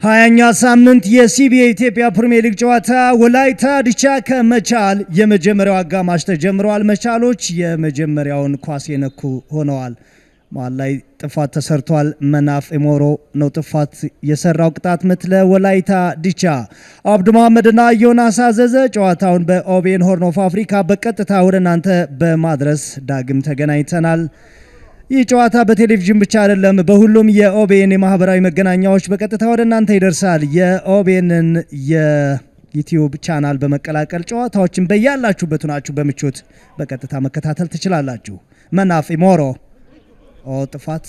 ሀያኛ ሳምንት የሲቢኤ ኢትዮጵያ ፕሪሚየር ሊግ ጨዋታ ወላይታ ዲቻ ከመቻል የመጀመሪያው አጋማሽ ተጀምሯል። መቻሎች የመጀመሪያውን ኳስ የነኩ ሆነዋል። መሃል ላይ ጥፋት ተሰርቷል። መናፍ ኢሞሮ ነው ጥፋት የሰራው። ቅጣት ምት ለወላይታ ዲቻ። አብዱ መሐመድና ዮናስ አዘዘ ጨዋታውን በኦቤን ሆርን ኦፍ አፍሪካ በቀጥታ ወደ እናንተ በማድረስ ዳግም ተገናኝተናል። ይህ ጨዋታ በቴሌቪዥን ብቻ አይደለም፣ በሁሉም የኦቤን የማህበራዊ መገናኛዎች በቀጥታ ወደ እናንተ ይደርሳል። የኦቤንን የዩቲዩብ ቻናል በመቀላቀል ጨዋታዎችን በያላችሁበት ሆናችሁ በምቾት በቀጥታ መከታተል ትችላላችሁ። መናፍ ኢሞሮ ጥፋት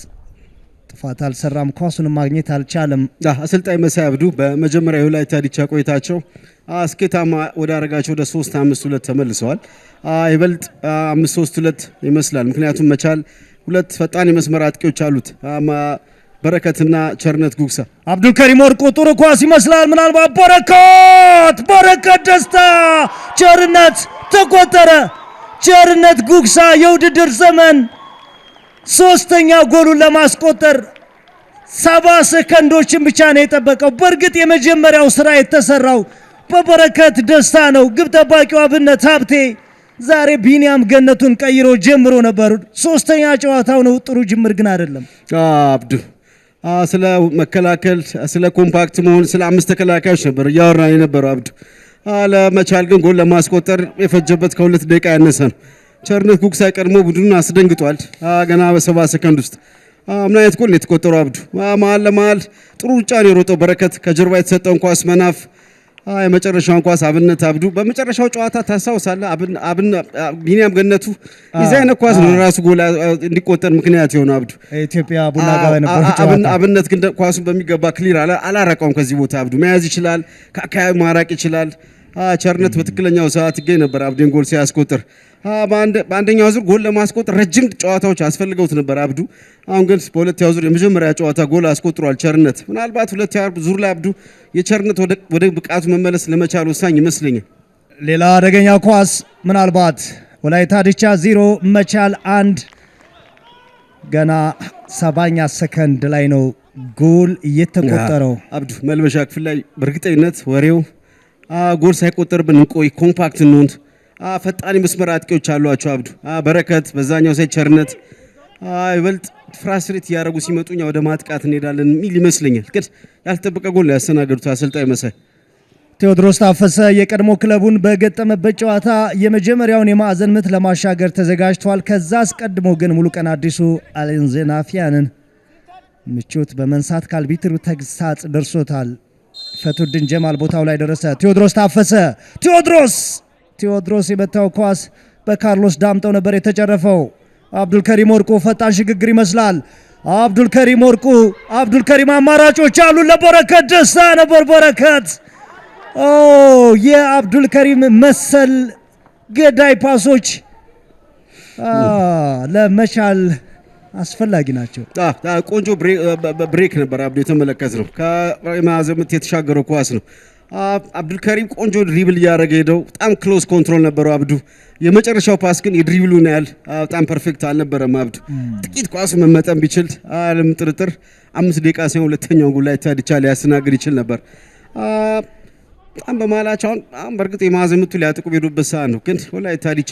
አልሰራም፣ ኳሱንም ማግኘት አልቻለም። አሰልጣኝ መሳይ አብዱ በመጀመሪያው ወላይታ ዲቻ ቆይታቸው ስኬታማ ወደ አረጋቸው ወደ 3-5-2 ተመልሰዋል። ይበልጥ 5-3-2 ይመስላል። ምክንያቱም መቻል ሁለት ፈጣን የመስመር አጥቂዎች አሉት፣ በረከትና ቸርነት ጉግሳ። አብዱልከሪም ወርቁ ጥሩ ኳስ ይመስላል። ምናልባት በረከት ደስታ፣ ቸርነት ተቆጠረ። ቸርነት ጉግሳ የውድድር ዘመን ሶስተኛ ጎሉን ለማስቆጠር 70 ሰከንዶችን ብቻ ነው የጠበቀው። በእርግጥ የመጀመሪያው ስራ የተሰራው በበረከት ደስታ ነው። ግብ ጠባቂው አብነት ሀብቴ ዛሬ ቢኒያም ገነቱን ቀይሮ ጀምሮ ነበር። ሶስተኛ ጨዋታው ነው፣ ጥሩ ጅምር ግን አይደለም። አብዱ ስለ መከላከል፣ ስለ ኮምፓክት መሆን፣ ስለ 5 ተከላካዮች ነበር እያወራን የነበረው። አብዱ ለመቻል ግን ጎል ለማስቆጠር የፈጀበት ከ2 ደቂቃ ያነሰ ነው። ቸርነት ጉግሳ ቀድሞ ቡድኑን አስደንግጧል። ገና በ70 ሰከንድ ውስጥ ምን አይነት ጎል ነው የተቆጠረው? አብዱ መሀል ለመሀል ጥሩ ሩጫ ነው የሮጠው በረከት። ከጀርባ የተሰጠውን ኳስ መናፍ፣ የመጨረሻውን ኳስ አብነት አብዱ። በመጨረሻው ጨዋታ ታስታውሳለህ፣ ቢኒያም ገነቱ ይዛይነ ኳስ ነው ራሱ ጎል እንዲቆጠር ምክንያት የሆነው አብዱ። ኢትዮጵያ ቡና ጋር የነበረው ጨዋታ አብነት ግን ኳሱን በሚገባ ክሊር አላረቀውም። ከዚህ ቦታ አብዱ መያዝ ይችላል፣ ከአካባቢ ማራቅ ይችላል። ቸርነት በትክክለኛው ሰዓት ይገኝ ነበር አብዱን ጎል ሲያስቆጥር። በአንደኛው ዙር ጎል ለማስቆጠር ረጅም ጨዋታዎች አስፈልገውት ነበር አብዱ። አሁን ግን በሁለተኛው ዙር የመጀመሪያ ጨዋታ ጎል አስቆጥሯል ቸርነት። ምናልባት ሁለተኛው ዙር ላይ አብዱ የቸርነት ወደ ብቃቱ መመለስ ለመቻል ወሳኝ ይመስለኛል። ሌላ አደገኛ ኳስ ምናልባት ወላይታ ዲቻ 0 መቻል 1። ገና 70ኛ ሰከንድ ላይ ነው ጎል እየተቆጠረው። አብዱ መልበሻ ክፍል ላይ በእርግጠኝነት ወሬው ጎል ሳይቆጠርብን እንቆይ፣ ኮምፓክት እንሆን፣ ፈጣን መስመር አጥቂዎች አሏቸው አብዱ። በረከት በዛኛው ሳይድ ቸርነት ይበልጥ ፍራስትሬት እያደረጉ ሲመጡኛ ወደ ማጥቃት እንሄዳለን የሚል ይመስለኛል። ግን ያልተጠበቀ ጎል ያስተናገዱት አሰልጣኝ መሳይ ቴዎድሮስ ታፈሰ የቀድሞ ክለቡን በገጠመበት ጨዋታ የመጀመሪያውን የማዕዘን ምት ለማሻገር ተዘጋጅቷል። ከዛ አስቀድሞ ግን ሙሉቀን አዲሱ አሌንዜናፊያንን ምቾት በመንሳት ካልቢትሩ ተግሳጽ ደርሶታል። ፈቱድን ጀማል ቦታው ላይ ደረሰ። ቴዎድሮስ ታፈሰ ቴዎድሮስ የመታው ኳስ በካርሎስ ዳምጠው ነበር የተጨረፈው። አብዱልከሪም ወርቁ ፈጣን ሽግግር ይመስላል። አብዱልከሪም አማራጮች አሉ። ለበረከት ደስታ ነበር። በረከት የአብዱልከሪም መሰል ገዳይ ፓሶች ለመቻል አስፈላጊ ናቸው። ቆንጆ ብሬክ ነበር አብዱ የተመለከት ነው። ከማዕዘን ምት የተሻገረው ኳስ ነው። አብዱልከሪም ቆንጆ ድሪብል እያደረገ ሄደው በጣም ክሎዝ ኮንትሮል ነበረው አብዱ። የመጨረሻው ፓስ ግን የድሪብሉን ያህል በጣም ፐርፌክት አልነበረም አብዱ። ጥቂት ኳሱ መመጠን ቢችል አለም ጥርጥር 5 ደቂቃ ሲሆን ሁለተኛው ጎል ላይ ታዲቻ ሊያስተናግድ ይችል ነበር። በጣም በመሃላቸው አሁን በእርግጥ የማዕዘን ምቱ ሊያጥቁ ሄዱበት ሰዓት ነው። ግን ወላይታ ታዲቻ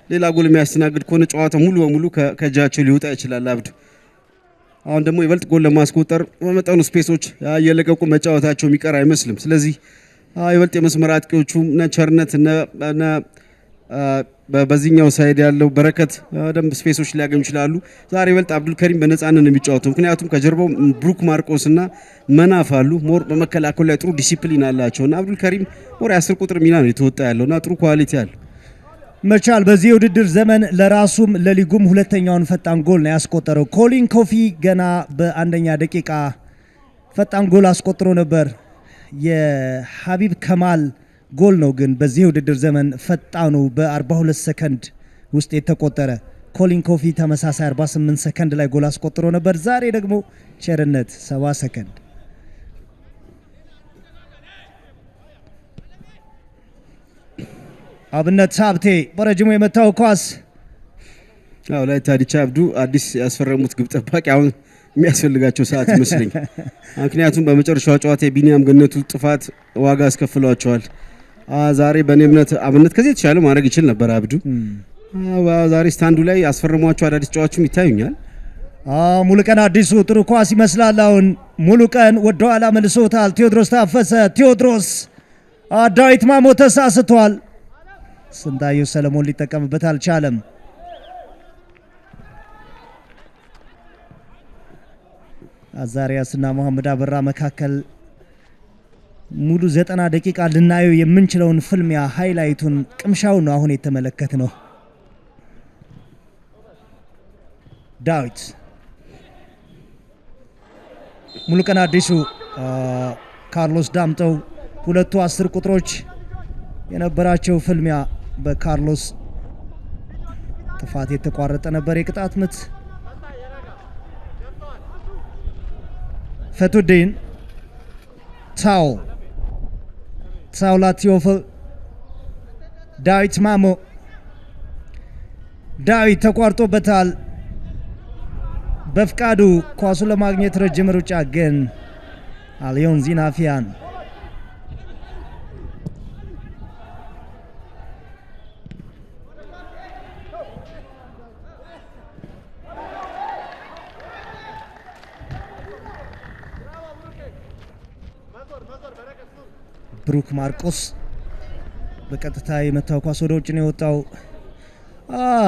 ሌላ ጎል የሚያስተናግድ ከሆነ ጨዋታ ሙሉ በሙሉ ከእጃቸው ሊወጣ ይችላል አብዱ። አሁን ደግሞ ይበልጥ ጎል ለማስቆጠር በመጠኑ ስፔሶች እየለቀቁ መጫወታቸው የሚቀር አይመስልም። ስለዚህ ይበልጥ የመስመር አጥቂዎቹ ቸርነት በዚህኛው ሳይድ ያለው በረከት ደንብ ስፔሶች ሊያገኙ ይችላሉ። ዛሬ ይበልጥ አብዱልከሪም በነፃነት ነው የሚጫወተው። ምክንያቱም ከጀርባው ብሩክ ማርቆስ እና መናፍ አሉ። ሞር በመከላከሉ ላይ ጥሩ ዲሲፕሊን አላቸው እና አብዱልከሪም ሞር 10 ቁጥር ሚና ነው የተወጣ ያለው እና ጥሩ ኳሊቲ አለው። መቻል በዚህ የውድድር ዘመን ለራሱም ለሊጉም ሁለተኛውን ፈጣን ጎል ነው ያስቆጠረው። ኮሊን ኮፊ ገና በአንደኛ ደቂቃ ፈጣን ጎል አስቆጥሮ ነበር። የሀቢብ ከማል ጎል ነው ግን በዚህ የውድድር ዘመን ፈጣኑ በ42 ሰከንድ ውስጥ የተቆጠረ። ኮሊን ኮፊ ተመሳሳይ 48 ሰከንድ ላይ ጎል አስቆጥሮ ነበር። ዛሬ ደግሞ ቸርነት 70 ሰከንድ። አብነት ሀብቴ በረጅሙ የመታው ኳስ ወላይታ ዲቻ አብዱ አዲስ ያስፈረሙት ግብ ጠባቂ አሁን የሚያስፈልጋቸው ሰዓት ይመስለኛል። ምክንያቱም በመጨረሻው ጨዋታ የቢኒያም ገነቱ ጥፋት ዋጋ አስከፍሏቸዋል። ዛሬ በእኔ እምነት አብነት ከዚህ የተሻለ ማድረግ ይችል ነበር አብዱ። ዛሬ ስታንዱ ላይ አስፈርሟቸው አዳዲስ ተጫዋቾችም ይታዩኛል። ሙሉቀን አዲሱ ጥሩ ኳስ ይመስላል። አሁን ሙሉቀን ወደ ኋላ መልሶታል። ቴዎድሮስ ታፈሰ፣ ቴዎድሮስ ዳዊት ማሞ ተሳስቷል። ስንታየው ሰለሞን ሊጠቀምበት አልቻለም። አዛሪያስና መሐመድ አበራ መካከል ሙሉ 90 ደቂቃ ልናየው የምንችለውን ፍልሚያ ሃይላይቱን ቅምሻውን ነው አሁን የተመለከትነው። ዳዊት ሙሉቀን አዲሱ ካርሎስ ዳምጠው ሁለቱ 10 ቁጥሮች የነበራቸው ፍልሚያ በካርሎስ ጥፋት የተቋረጠ ነበር። የቅጣት ምት ፈቱዲን ታው ላቲዮፍል ዳዊት ማሞ ዳዊት ተቋርጦበታል። በፍቃዱ ኳሱ ለማግኘት ረጅም ሩጫ ግን አሊዮን ዚናፊያን ብሩክ ማርቆስ በቀጥታ የመታው ኳስ ወደ ውጭ ነው የወጣው።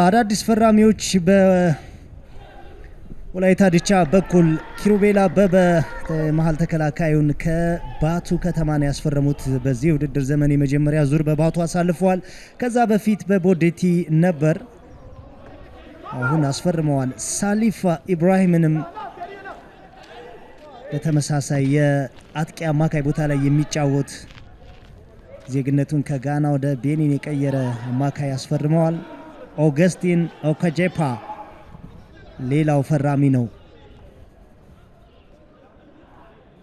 አዳዲስ ፈራሚዎች በወላይታ ዲቻ በኩል ኪሩቤላ አበበ መሀል ተከላካዩን ከባቱ ከተማ ነው ያስፈረሙት። በዚህ ውድድር ዘመን የመጀመሪያ ዙር በባቱ አሳልፈዋል። ከዛ በፊት በቦዴቲ ነበር፣ አሁን አስፈርመዋል። ሳሊፋ ኢብራሂምንም በተመሳሳይ የአጥቂ አማካይ ቦታ ላይ የሚጫወት ዜግነቱን ከጋና ወደ ቤኒን የቀየረ አማካይ ያስፈርመዋል። ኦገስቲን ኦካጄፓ ሌላው ፈራሚ ነው።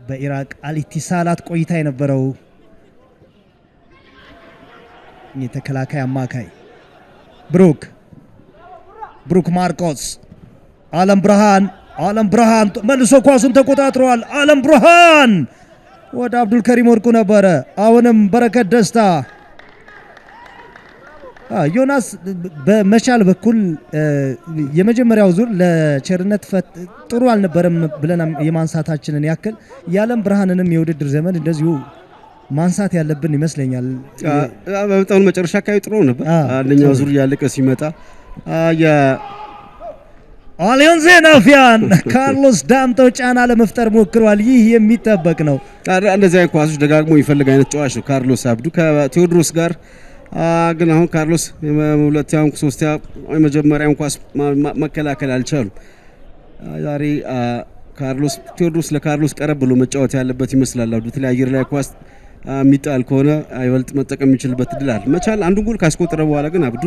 በኢራቅ አልኢቲሳላት ቆይታ የነበረው የተከላካይ አማካይ ብሩክ ማርቆስ አለም ብርሃን መልሶ ኳሱን ተቆጣጥሯል። አለም ብርሃን ወደ አብዱል ከሪም ወርቁ ነበረ። አሁንም በረከት ደስታ ዮናስ በመቻል በኩል የመጀመሪያው ዙር ለቸርነት ጥሩ አልነበረም ብለን የማንሳታችንን ያክል የአለም ብርሃንንም የውድድር ዘመን እንደዚሁ ማንሳት ያለብን ይመስለኛል። በጣም መጨረሻ አካባቢ ጥሩ ነበር። አንደኛው ዙር ያለቀ ሲመጣ አሊዮን ዚናፊያን ካርሎስ ዳምጠው ጫና ለመፍጠር ሞክሯል። ይህ የሚጠበቅ ነው። እንደዚህ አይነት ኳሶች ደጋግሞ ይፈልግ አይነት ተጫዋች ነው ካርሎስ አብዱ ከቴዎድሮስ ጋር። ግን አሁን ካርሎስ ሁለተኛው ሶስተኛው የመጀመሪያውን ኳስ መከላከል አልቻሉም። ዛሬ ቴዎድሮስ ለካርሎስ ቀረብ ብሎ መጫወት ያለበት ይመስላል። አብዱ ተለያየር ላይ ኳስ የሚጣል ከሆነ ይበልጥ መጠቀም የሚችልበት እድል አለ። መቻል አንዱን ጎል ካስቆጠረ በኋላ ግን አብዱ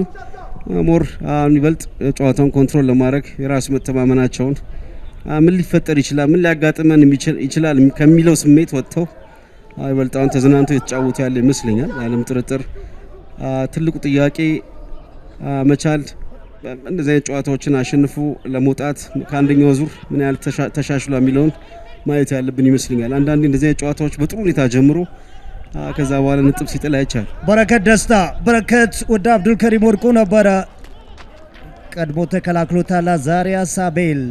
ሞር ይበልጥ ጨዋታውን ኮንትሮል ለማድረግ የራሱ መተማመናቸውን ምን ሊፈጠር ይችላል፣ ምን ሊያጋጥመን ይችላል ከሚለው ስሜት ወጥተው ይበልጥ አሁን ተዝናንተው የተጫወቱ ያለ ይመስለኛል። ያለም ጥርጥር ትልቁ ጥያቄ መቻል እንደዚህ አይነት ጨዋታዎችን አሸንፎ ለመውጣት ከአንደኛው ዙር ምን ያህል ተሻሽሏል የሚለውን ማየት ያለብን ይመስለኛል። አንዳንዴ እንደዚህ አይነት ጨዋታዎች በጥሩ ሁኔታ ጀምሮ ከዛ በኋላ ነጥብ ሲጥል አይቻል። በረከት ደስታ ወደ አብዱል ከሪም ወርቁ ነበረ ቀድሞ ተከላክሎታል። ዛሪያስ አቤል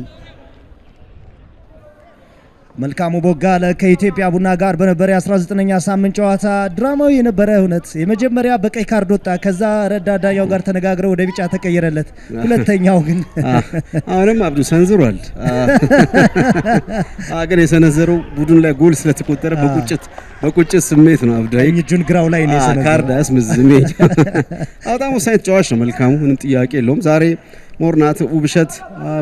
መልካሙ ቦጋለ ከኢትዮጵያ ቡና ጋር በነበረ 19ኛ ሳምንት ጨዋታ ድራማዊ የነበረ እውነት የመጀመሪያ በቀይ ካርድ ወጣ። ከዛ ረዳት ዳኛው ጋር ተነጋግረው ወደ ቢጫ ተቀየረለት። ሁለተኛው ግን አሁንም አብዱ ሰንዝሯል። ግን የሰነዘረው ቡድን ላይ ጎል ስለተቆጠረ በቁጭት ስሜት ነው። አብዱ እጁን ግራው ላይ ነው የሰነዘረው። ካርድ አስመዝሜ በጣም ወሳኝ ተጫዋች ነው። መልካሙ ምንም ጥያቄ የለውም። ዛሬ ሞርናት ውብሸት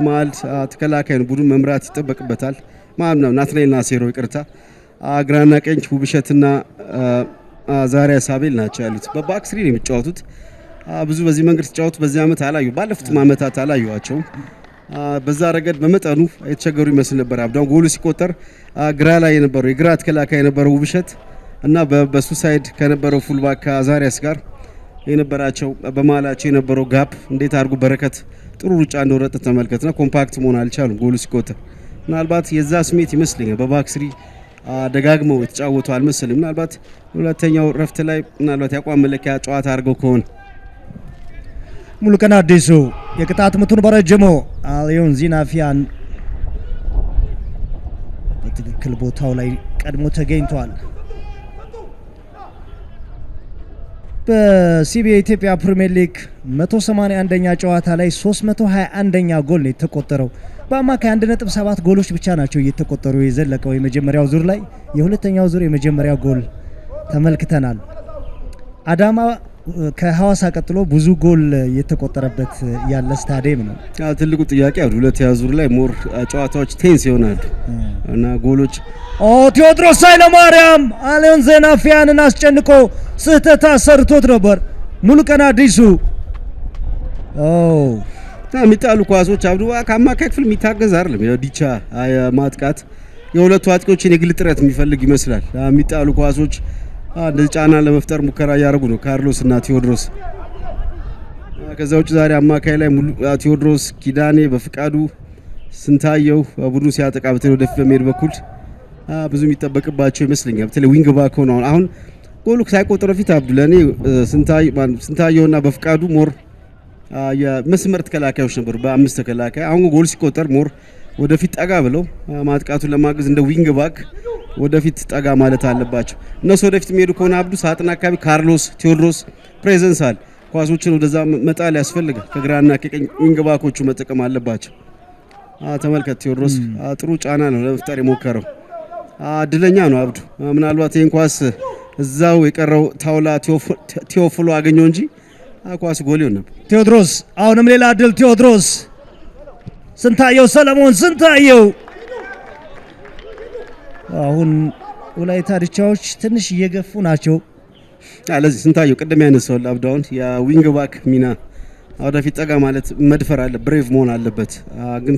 መሀል ተከላካይ ነው ቡድን መምራት ይጠበቅበታል። ማነው ናትናኤል ናሴሮ ይቅርታ፣ ግራና ቀኝ ውብሸትና ዛሪያስ አቤል ናቸው ያሉት። በባክ ስሪ ነው የሚጫወቱት። ብዙ በዚህ መንገድ ተጫወቱ በዚህ ዓመት ባለፉት ዓመታት አላዩዋቸውም። በዛ ረገድ በመጠኑ የተቸገሩ ይመስል ነበር። አብዳው ጎሉ ሲቆጠር ግራ ላይ የነበረው የግራ ተከላካይ የነበረው ውብሸት እና በሱ ሳይድ ከነበረው ፉልባክ ከዛሪያስ ጋር የነበራቸው በመሃላቸው የነበረው ጋፕ እንዴት አድርጎ በረከት ጥሩ ሩጫ እንደወረጠ ተመልከትና ኮምፓክት መሆን አልቻሉም። ጎሉ ሲቆጠር ምናልባት የዛ ስሜት ይመስለኛል በባክስሪ ደጋግመው የተጫወቱ አልመሰልም። ምናልባት ሁለተኛው ረፍት ላይ ምናልባት ያቋም መለኪያ ጨዋታ አድርገው ከሆነ ሙሉቀን አዲሱ የቅጣት ምቱን በረጅሙ አሊዮን ዚናፊያን በትክክል ቦታው ላይ ቀድሞ ተገኝቷል። በሲቢኤ ኢትዮጵያ ፕሪሚየር ሊግ 181ኛ ጨዋታ ላይ 321ኛ ጎል ነው የተቆጠረው። በአማካይ 1.7 ጎሎች ብቻ ናቸው እየተቆጠሩ የዘለቀው የመጀመሪያው ዙር ላይ። የሁለተኛው ዙር የመጀመሪያ ጎል ተመልክተናል። አዳማ ከሐዋሳ ቀጥሎ ብዙ ጎል የተቆጠረበት ያለ ስታዲየም ነው። ትልቁ ጥያቄ ሁለተኛ ዙር ላይ ሞር ጨዋታዎች ቴንስ ይሆናሉ እና ጎሎች ቴዎድሮስ ኃይለማርያም አሊዮን ዚናፊያንን አስጨንቆ ስህተት ሰርቶት ነበር። ሙሉቀን አዲሱ የሚጣሉ ኳሶች አብዱ ከአማካይ ክፍል የሚታገዝ አይደለም። የዲቻ ማጥቃት የሁለቱ አጥቂዎችን የግል ጥረት የሚፈልግ ይመስላል። የሚጣሉ ኳሶች እንደዚህ ጫና ለመፍጠር ሙከራ እያደረጉ ነው ካርሎስ እና ቴዎድሮስ። ከዛ ውጭ ዛሬ አማካይ ላይ ቴዎድሮስ፣ ኪዳኔ፣ በፍቃዱ፣ ስንታየው ቡድኑ ሲያጠቃ በተለይ ወደፊት በመሄድ በኩል ብዙ የሚጠበቅባቸው ይመስለኛል። በተለይ ዊንግ ባክ ሆነው አሁን ጎሉ ሳይቆጠር በፊት አብዱ ለኔ ስንታየውና በፍቃዱ ሞር የመስመር ተከላካዮች ነበሩ በአምስት ተከላካይ። አሁን ጎል ሲቆጠር ሞር ወደፊት ጠጋ ብለው ማጥቃቱን ለማገዝ እንደ ዊንግ ባክ ወደፊት ጠጋ ማለት አለባቸው። እነሱ ወደፊት የሚሄዱ ከሆነ አብዱ ሳጥን አካባቢ ካርሎስ፣ ቴዎድሮስ ፕሬዘንስ አለ። ኳሶችን ወደዛ መጣል ያስፈልጋል። ከግራና ከቀኝ ዊንግ ባኮቹ መጠቀም አለባቸው። ተመልከት ቴዎድሮስ ጥሩ ጫና ነው ለመፍጠር የሞከረው። እድለኛ ነው አብዱ። ምናልባት ይህን ኳስ እዛው የቀረው ታውላ ቴዎፍሎ አገኘው እንጂ ኳስ ጎል ይሆን ነበር። ቴዎድሮስ አሁንም ሌላ እድል። ቴዎድሮስ ስንታየው፣ ሰለሞን ስንታየው። አሁን ወላይታ ዲቻዎች ትንሽ እየገፉ ናቸው። ለዚህ ስንታየው ቅድም ያነሳው አብዳውን የዊንግ ባክ ሚና ወደፊት ጠጋ ማለት መድፈር አለ፣ ብሬቭ መሆን አለበት። ግን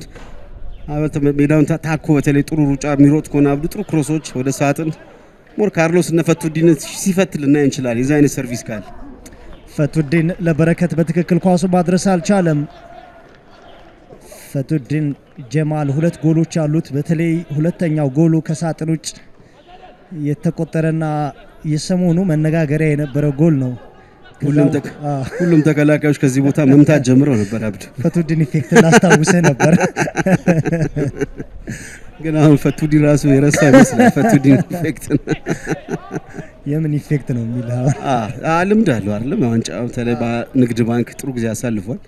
ሜዳውን ታኮ በተለይ ጥሩ ሩጫ የሚሮጥ ከሆነ አብዱ ጥሩ ክሮሶች ወደ ሳጥን ሞር ካርሎስ እና ፈቱዲን ሲፈትል እና እንችላለን። የዛ አይነት ሰርቪስ ካለ ፈቱዲን ለበረከት በትክክል ኳሱ ማድረስ አልቻለም። ፈቱዲን ጀማል ሁለት ጎሎች አሉት። በተለይ ሁለተኛው ጎሉ ከሳጥን ውጭ የተቆጠረና የሰሞኑ መነጋገሪያ የነበረ ጎል ነው። ሁሉም ተከላካዮች ከዚህ ቦታ መምታት ጀምረው ነበር። አብዱ ፈቱዲን ኢፌክት ላስታውሰ ነበር። ግን አሁን ፈቱዲን ራሱ የረሳ ይመስላል። ፈቱዲን ኢፌክት የምን ኢፌክት ነው የሚለው ልምድ አለው አይደለም። ዋንጫው ተለይ በንግድ ባንክ ጥሩ ጊዜ አሳልፏል።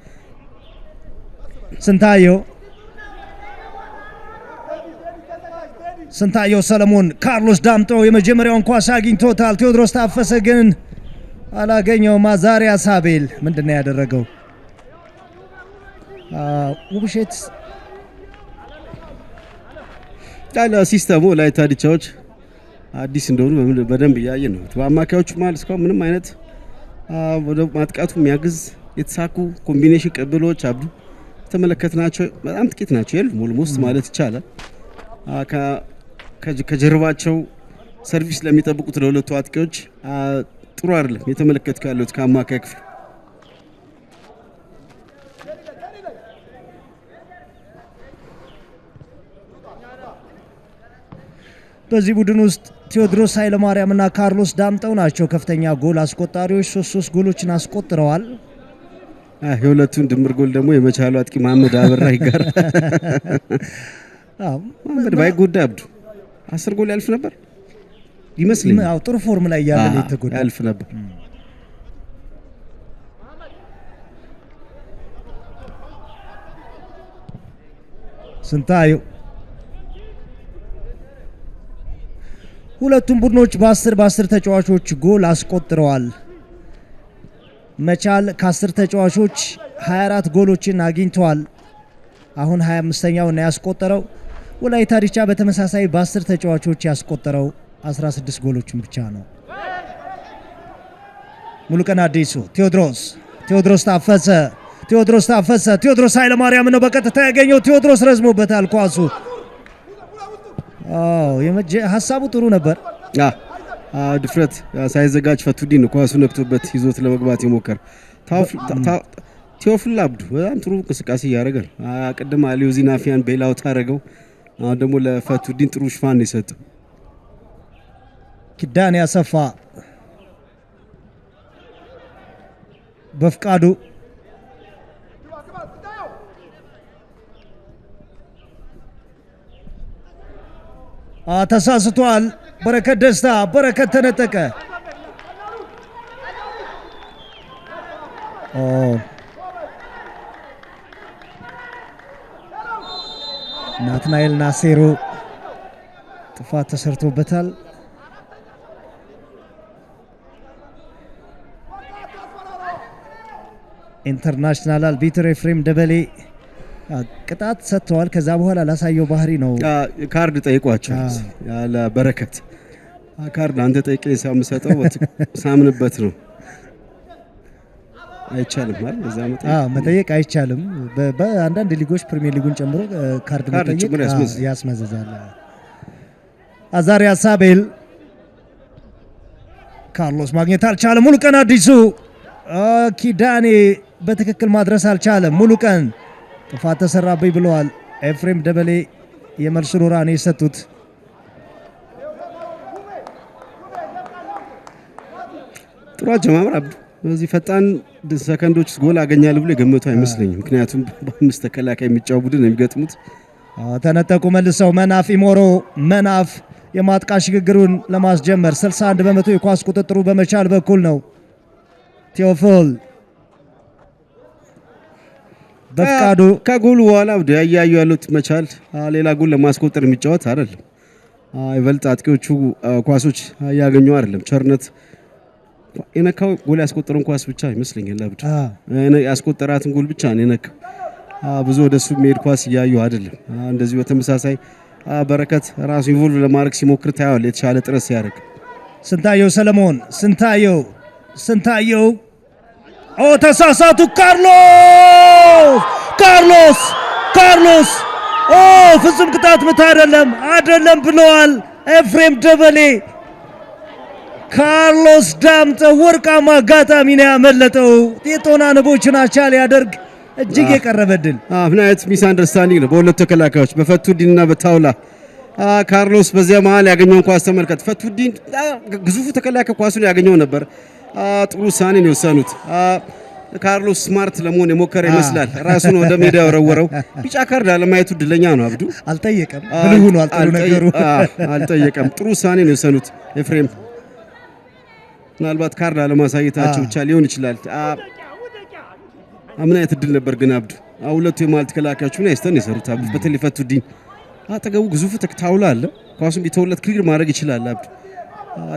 ስንታየው ሰለሞን፣ ካርሎስ ዳምጦ የመጀመሪያውን ኳስ አግኝቶታል። ቴዎድሮስ ታፈሰ ግን አላገኘው። ማዛሪያስ አቤል ምንድነው ያደረገው? ውብሸት ዳላ ሲስተሙ ላይ ታዲቻዎች አዲስ እንደሆኑ በደንብ እያየን ነው። በአማካዮቹ ማለት እስካሁን ምንም አይነት ወደ ማጥቃቱ የሚያግዝ የተሳኩ ኮምቢኔሽን ቅብሎች አብዱ ተመለከትናቸው በጣም ጥቂት ናቸው። የሉም ኦልሞስት ማለት ይቻላል። ከጀርባቸው ሰርቪስ ለሚጠብቁት ለሁለቱ አጥቂዎች ጥሩ አይደለም የተመለከትኩ ያሉት ከአማካይ ክፍል። በዚህ ቡድን ውስጥ ቴዎድሮስ ኃይለማርያም እና ካርሎስ ዳምጠው ናቸው ከፍተኛ ጎል አስቆጣሪዎች። 3 ጎሎችን አስቆጥረዋል። የሁለቱን ድምር ጎል ደግሞ የመቻሉ አጥቂ መሐመድ አበራ ይጋር መሐመድ ባይጎዳ አብዱ 10 ጎል ያልፍ ነበር ይመስለኛል። ጥሩ ፎርም ላይ ያለ የተጎዳ ያልፍ ነበር። ስንታየው ሁለቱም ቡድኖች በ10 ተጫዋቾች ጎል አስቆጥረዋል። መቻል ከ10 ተጫዋቾች 24 ጎሎችን አግኝተዋል። አሁን 25ኛው ነው ያስቆጠረው። ወላይታ ዲቻ በተመሳሳይ በ10 ተጫዋቾች ያስቆጠረው 16 ጎሎችን ብቻ ነው። ሙሉቀን አዲሱ፣ ቴዎድሮስ ታፈሰ፣ ቴዎድሮስ ኃይለማርያም ነው በቀጥታ ያገኘው። ቴዎድሮስ ረዝሞበታል ኳሱ። ሀሳቡ ጥሩ ነበር። ድፍረት ሳይዘጋጅ ፈቱዲን ኳሱ ነክቶበት ይዞት ለመግባት የሞከረ ቴዎፍል አብዱ በጣም ጥሩ እንቅስቃሴ እያደረገ ነው። ቅድም አሊዮ ዚናፊያን ቤላውት አደረገው። አሁን ደግሞ ለፈቱዲን ጥሩ ሽፋን የሰጠው ኪዳኔ አሰፋ በፍቃዱ ተሳስቷል። በረከት ደስታ በረከት ተነጠቀ። ናትናኤል ናሴሮ ጥፋት ተሰርቶበታል። ኢንተርናሽናል አልቢትር ኤፍሬም ደበሌ ቅጣት ሰጥተዋል። ከዛ በኋላ ላሳየው ባህሪ ነው ካርድ ጠይቋቸው ያለ በረከት ካርድ አንተ ጠይቀኝ ሳምሰጠው ሳምንበት ነው። አይቻልም ማለት በዛ መጠየቅ አይቻልም። በአንዳንድ ሊጎች ፕሪሚየር ሊጉን ጨምሮ ካርድ መጠየቅ ያስመዘዛል። አዛሪያስ ሳቤል ካርሎስ ማግኘት አልቻለም። ሙሉቀን አዲሱ ኪዳኔ በትክክል ማድረስ አልቻለም። ሙሉቀን ጥፋት ተሰራብኝ ብለዋል። ኤፍሬም ደበሌ የመልስ ኑራ ነው የሰጡት። ጥሩ አጀማመር አብዱ በዚህ ፈጣን ሰከንዶች ጎል አገኛለሁ ብሎ የገመቱ አይመስለኝም። ምክንያቱም በአምስት ተከላካይ የሚጫወቱ ቡድን የሚገጥሙት ተነጠቁ መልሰው መናፍ ኢሞሮ መናፍ የማጥቃት ሽግግሩን ለማስጀመር 61 በመቶ የኳስ ቁጥጥሩ በመቻል በኩል ነው። ቴዎፎል በፍቃዱ ከጎሉ በኋላ ያያዩ ያሉት መቻል ሌላ ጎል ለማስቆጠር የሚጫወት አይደለም። ይበልጥ አጥቂዎቹ ኳሶች ያገኙ አይደለም። ቸርነት የነካው ጎል ያስቆጠረን ኳስ ብቻ ይመስለኛል። አብዱ ያስቆጠራትን ጎል ብቻ ነው የነካው። ብዙ ወደሱ የሚሄድ ኳስ እያዩ አይደለም። እንደዚህ በተመሳሳይ በረከት ራሱ ኢንቮልቭ ለማድረግ ሲሞክር ታያል የተሻለ ጥረት ሲያደርግ። ስንታየው ሰለሞን ስንታየው ተሳሳቱ። ካርሎስ ፍጹም ቅጣት ምት አይደለም ብለዋል ኤፍሬም ደበሌ። ካርሎስ ዳምጠ ወርቃማ አጋጣሚ ነው ያመለጠው። የጦና ንቦችን አቻ ሊያደርግ እጅግ የቀረበ ድል። ምን አይነት ሚስ አንደርስታንዲንግ ነው በሁለቱ ተከላካዮች በፈቱዲንና በታውላ። ካርሎስ በዚያ መሃል ያገኘውን ኳስ ተመልከት። ፈቱዲን ግዙፉ ተከላካይ ኳሱን ያገኘው ነበር። ጥሩ ውሳኔ ነው የወሰኑት። ካርሎስ ስማርት ለመሆን የሞከረ ይመስላል። ራሱን ወደ ሜዳ ወረወረው። ቢጫ ካርድ አለማየቱ እድለኛ ነው አብዱ። አልጠየቀም፣ ብልህ ሆኗል። ጥሩ ነገሩ አልጠየቀም። ጥሩ ውሳኔ ነው የወሰኑት ኤፍሬም። ምናልባት ካርድ አለማሳየታቸው ብቻ ሊሆን ይችላል። ምን አይነት እድል ነበር ግን አብዱ። ሁለቱ የመሃል ተከላካዮች ምን አይስተን የሰሩት አብዱ። በተለይ ፈቱዲን አጠገቡ ግዙፉ ታውላ አለ። ኳሱን ቢተውለት ክሊር ማድረግ ይችላል አብዱ።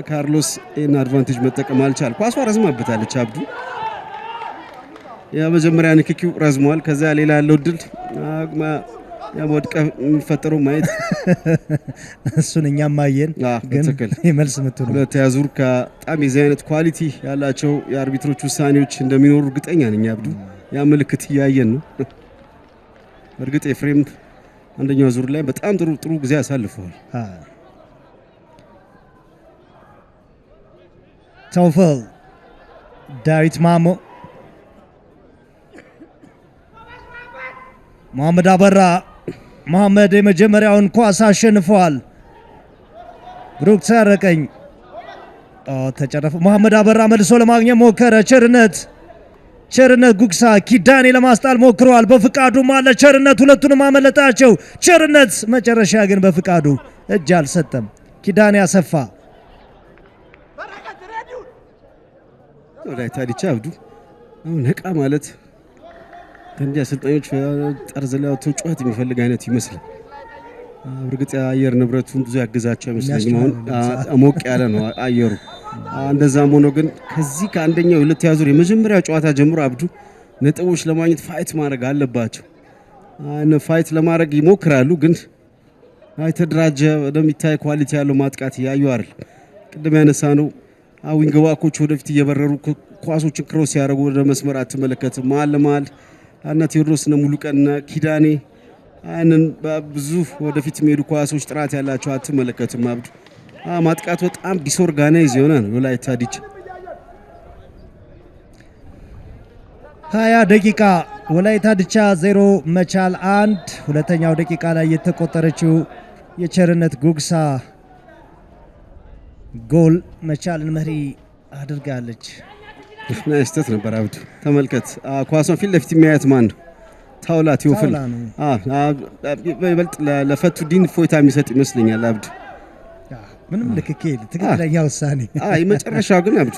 ካርሎስ ይህን አድቫንቴጅ መጠቀም አልቻል። ኳሷ ረዝማበታለች አብዱ። የመጀመሪያ ንክኪው ረዝሟል። ከዛ ሌላ ያለው ድል ወድቀህ የሚፈጠረው ማየት እሱን እኛም ማየን። ግን የመልስ ምት ነው። ሁለተኛ ዙር በጣም የዚህ አይነት ኳሊቲ ያላቸው የአርቢትሮች ውሳኔዎች እንደሚኖሩ እርግጠኛ ነኝ አብዱ። ያ ምልክት እያየን ነው። እርግጥ ኤፍሬም አንደኛው ዙር ላይ በጣም ጥሩ ጊዜ አሳልፈዋል። ተውፈል ዳዊት ማሞ መሐመድ አበራ መሐመድ የመጀመሪያውን ኳስ አሸንፈዋል። ብሩክ ታረቀኝ ተጨረፈ። መሐመድ አበራ መልሶ ለማግኘት ሞከረ። ቸርነት ጉግሳ ኪዳኔ ለማስጣል ሞክረዋል። በፍቃዱም አለ ቸርነት፣ ሁለቱንም አመለጣቸው። ቸርነት መጨረሻ ግን በፍቃዱ እጅ አልሰጠም። ኪዳኔ አሰፋ ወላይታ ዲቻ አብዱ ነቃ ማለት እንዲያ አሰልጣኞች ጠርዝ ላይ ወጥቶ ጩኸት የሚፈልግ አይነት ይመስላል። እርግጥ የአየር ንብረቱን ብዙ ያግዛቸው አይመስለኝም። አሁን ሞቅ ያለ ነው አየሩ። እንደዛም ሆኖ ግን ከዚህ ከአንደኛው ሁለተኛ ዙር የመጀመሪያው ጨዋታ ጀምሮ አብዱ ነጥቦች ለማግኘት ፋይት ማድረግ አለባቸው። ፋይት ለማድረግ ይሞክራሉ፣ ግን የተደራጀ ወደሚታይ ኳሊቲ ያለው ማጥቃት ያዩ አይደል። ቅድም ያነሳ ነው ዊንግ ባኮች ወደፊት እየበረሩ ኳሶችን ክሮስ ያደርጉ ወደ መስመር አትመለከትም። መሀል ለመሀል እና ቴዎድሮስና ሙሉቀንና ኪዳኔ አይነን በብዙ ወደፊት የሚሄዱ ኳሶች ጥራት ያላቸው አትመለከትም አብዱ። ማጥቃቱ በጣም ዲስኦርጋናይዝ የሆነ ነው። ወላይታ ዲቻ 20 ደቂቃ ወላይታ ድቻ 0 መቻል 1። ሁለተኛው ደቂቃ ላይ የተቆጠረችው የቸርነት ጉግሳ ጎል መቻልን መሪ አድርጋለች። ስህተት ነበር አብዱ። ተመልከት ኳሷን ፊት ለፊት የሚያያት ማን ነው? ታውላ ቴዎፍል። በይበልጥ ለፈቱዲን ፎይታ የሚሰጥ ይመስለኛል አብዱ። ምንም ንክኪ ትክክለኛ ውሳኔ። የመጨረሻው ግን አብዱ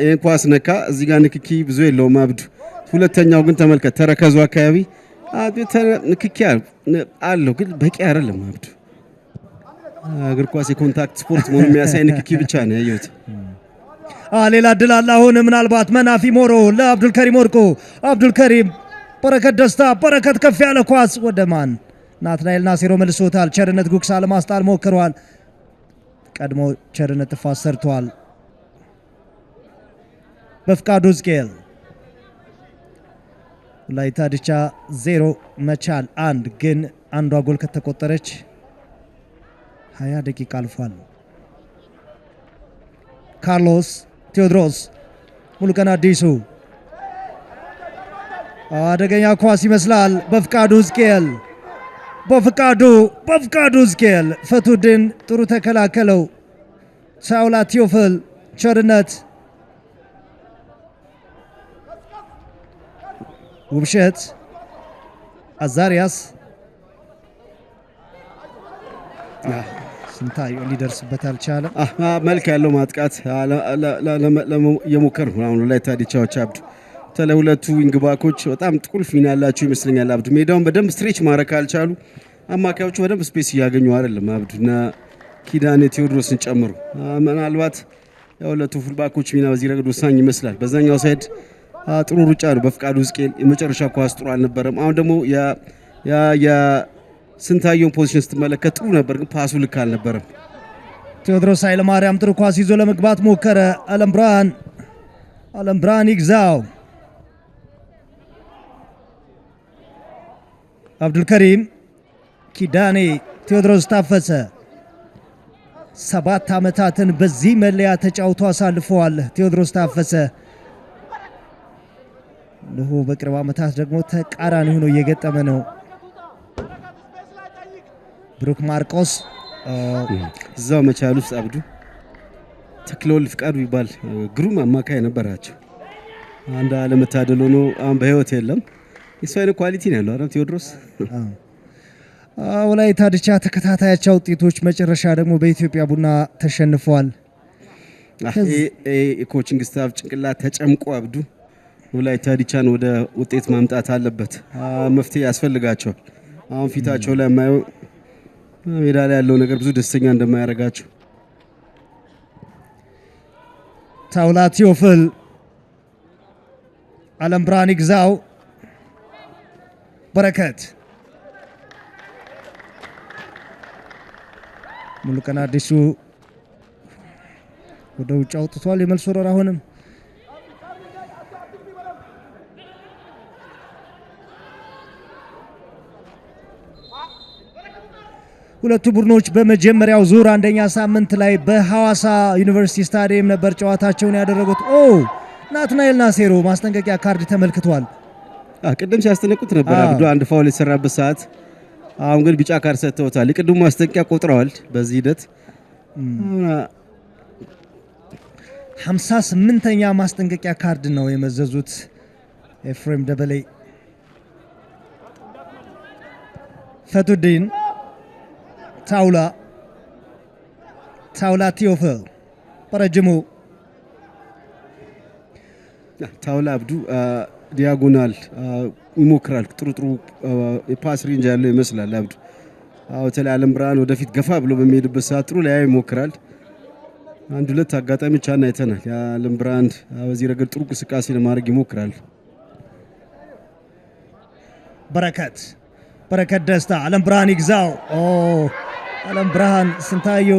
ይሄን ኳስ ነካ። እዚህ ጋር ንክኪ ብዙ የለውም አብዱ። ሁለተኛው ግን ተመልከት ተረከዙ አካባቢ ንክኪ አለው ግን በቂ አይደለም አብዱ። እግር ኳስ የኮንታክት ስፖርት መሆኑን የሚያሳይ ንክኪ ብቻ ነው ያየሁት። ሌላ ድል አለ አሁን ምናልባት መናፊ ሞሮ ለአብዱልከሪም ወርቁ። አብዱልከሪም በረከት ደስታ በረከት ከፍ ያለ ኳስ ወደ ማን ናትናኤል ናሲሮ መልሶታል። ቸርነት ጉግሳ ለማስጣል ሞክሯል። ቀድሞ ቸርነት ጥፋት ሰርቷል። በፍቃዱ ዝቅኤል ወላይታ ድቻ 0 መቻል 1። ግን አንዷ ጎል ከተቆጠረች 20 ደቂቃ አልፏል። ካርሎስ ቴዎድሮስ ሙሉቀን አዲሱ አደገኛ ኳስ ይመስላል። በፍቃዱ ዝቅኤል በፍቃዱ ዝቅኤል ፈቱድን ጥሩ ተከላከለው። ሳውላ ቴዎፍል ቸርነት ውብሸት አዛሪያስ ስንታዩ ሊደርስበት አልቻለም። መልክ ያለው ማጥቃት የሞከር ነው አሁን ወላይታ ዲቻዎች አብዱ። በተለይ ሁለቱ ዊንግ ባኮች በጣም ቁልፍ ሚና ያላቸው ይመስለኛል አብዱ። ሜዳውን በደንብ ስትሬች ማድረግ ካልቻሉ አማካዮቹ በደንብ ስፔስ እያገኙ አይደለም አብዱ እና ኪዳኔ ቴዎድሮስን ጨምሮ ምናልባት የሁለቱ ፉልባኮች ሚና በዚህ ረገድ ወሳኝ ይመስላል። በዛኛው ሳይድ ጥሩ ሩጫ ነው በፍቃዱ ዝቅኤል። የመጨረሻ ኳስ ጥሩ አልነበረም። አሁን ደግሞ ስንታየውን ፖዚሽን ስትመለከት ጥሩ ነበር፣ ግን ፓሱ ልክ አልነበረም። ቴዎድሮስ ኃይለማርያም ጥሩ ኳስ ይዞ ለመግባት ሞከረ። አለም ብርሃን ይግዛው። አብዱልከሪም ኪዳኔ ቴዎድሮስ ታፈሰ 7 ዓመታትን በዚህ መለያ ተጫውቶ አሳልፈዋል። ቴዎድሮስ ታፈሰ ለሆ በቅርብ ዓመታት ደግሞ ተቃራኒ ሆኖ እየገጠመ ነው። ብሩክ ማርቆስ እዛው መቻል ውስጥ አብዱ ተክለወልድ ፍቃዱ ይባል ግሩም አማካይ ነበራቸው። አንድ አለመታደል ሆኖ አሁን በህይወት የለም። እሱ አይነት ኳሊቲ ነው ያለው አይደል ቴዎድሮስ። ወላይታ ድቻ ተከታታያቸው ውጤቶች መጨረሻ ደግሞ በኢትዮጵያ ቡና ተሸንፈዋል። የኮቺንግ ስታፍ ጭንቅላት ተጨምቆ አብዱ ወላይታ ድቻን ወደ ውጤት ማምጣት አለበት። መፍትሄ ያስፈልጋቸዋል። አሁን ፊታቸው ላይ የማየው ሜዳ ላይ ያለው ነገር ብዙ ደስተኛ እንደማያደርጋቸው። ታውላ ቴዎፍል አለም ብርሃን ይግዛው በረከት ሙሉቀን አዲሱ ወደ ውጭ አውጥቷል። የመልስ ወረራ አሁንም ሁለቱ ቡድኖች በመጀመሪያው ዙር አንደኛ ሳምንት ላይ በሐዋሳ ዩኒቨርሲቲ ስታዲየም ነበር ጨዋታቸውን ያደረጉት። ናትናኤል ናሲሮ ማስጠንቀቂያ ካርድ ተመልክቷል። ቅድም ሲያስጠነቁት ነበር አብዱ አንድ ፋውል የተሰራበት ሰዓት። አሁን ግን ቢጫ ካርድ ሰጥተውታል። የቅድሙ ማስጠንቀቂያ ቆጥረዋል። በዚህ ሂደት 58ኛ ማስጠንቀቂያ ካርድ ነው የመዘዙት ኤፍሬም ደበሌ። ፈቱዲን ታውላ ቴዎፍል በረጅሙ ታውላ አብዱ ዲያጎናል ይሞክራል። ጥሩ የፓስ ሬንጅ ያለው ይመስላል አብዱ። በተለይ አለም ብርሃን ወደፊት ገፋ ብሎ በሚሄድበት ሰዓት ጥሩ ላይ ይሞክራል። አንድ ሁለት አጋጣሚ ቻና አይተናል። የአለም ብርሃን በዚህ ረገድ ጥሩ እንቅስቃሴ ለማድረግ ይሞክራል። በረከት ደስታ አለም ብርሃን ይግዛው። አለም ብርሃን ስንታየው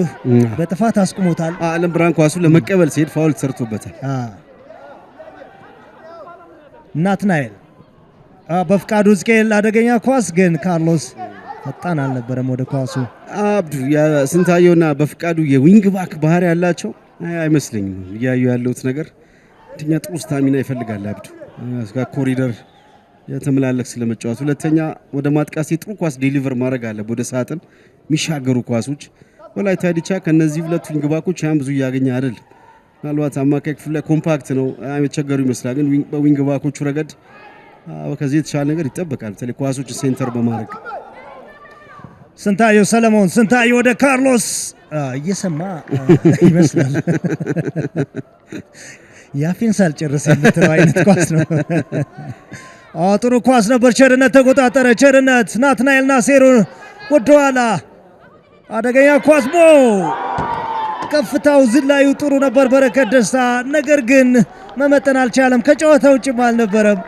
በጥፋት አስቆሞታል። አለም ብርሃን ኳሱን ለመቀበል ሲሄድ ፋውል ተሰርቶበታል። ናትናኤል በፍቃዱ ዝቅኤል አደገኛ ኳስ፣ ግን ካርሎስ ፈጣን አልነበረም ወደ ኳሱ። አብዱ ስንታየውና በፍቃዱ የዊንግ ባክ ባህሪ ያላቸው አይመስለኝም። እያዩ ያለውት ነገር እንደኛ ጥሩ ስታሚና ይፈልጋል አብዱ። ኮሪደር የተመላለክ ስለመጫወት ሁለተኛ ወደ ማጥቃት ጥሩ ኳስ ዴሊቨር ማድረግ አለ ወደ ሳጥን የሚሻገሩ ኳሶች ወላይታ ዲቻ ከነዚህ ሁለቱ ዊንግ ባኮች ያን ብዙ ያገኘ አይደል ምናልባት አማካይ ክፍል ላይ ኮምፓክት ነው የተቸገሩ ይመስላል ግን በዊንግ ባኮቹ ረገድ ከዚህ የተሻለ ነገር ይጠበቃል በተለይ ኳሶች ሴንተር በማድረግ ስንታየው ሰለሞን ስንታየው ወደ ካርሎስ እየሰማ ይመስላል ያፊን ሳልጨርስ የምትለው አይነት ኳስ ነው ጥሩ ኳስ ነበር ቸርነት ተቆጣጠረ ቸርነት ናትናኤል ናሴሩ ወደኋላ አደገኛ ኳስ ሞ ከፍታው ዝላዩ ጥሩ ነበር በረከት ደስታ ነገር ግን መመጠን አልቻለም ከጨዋታ ውጭም አልነበረም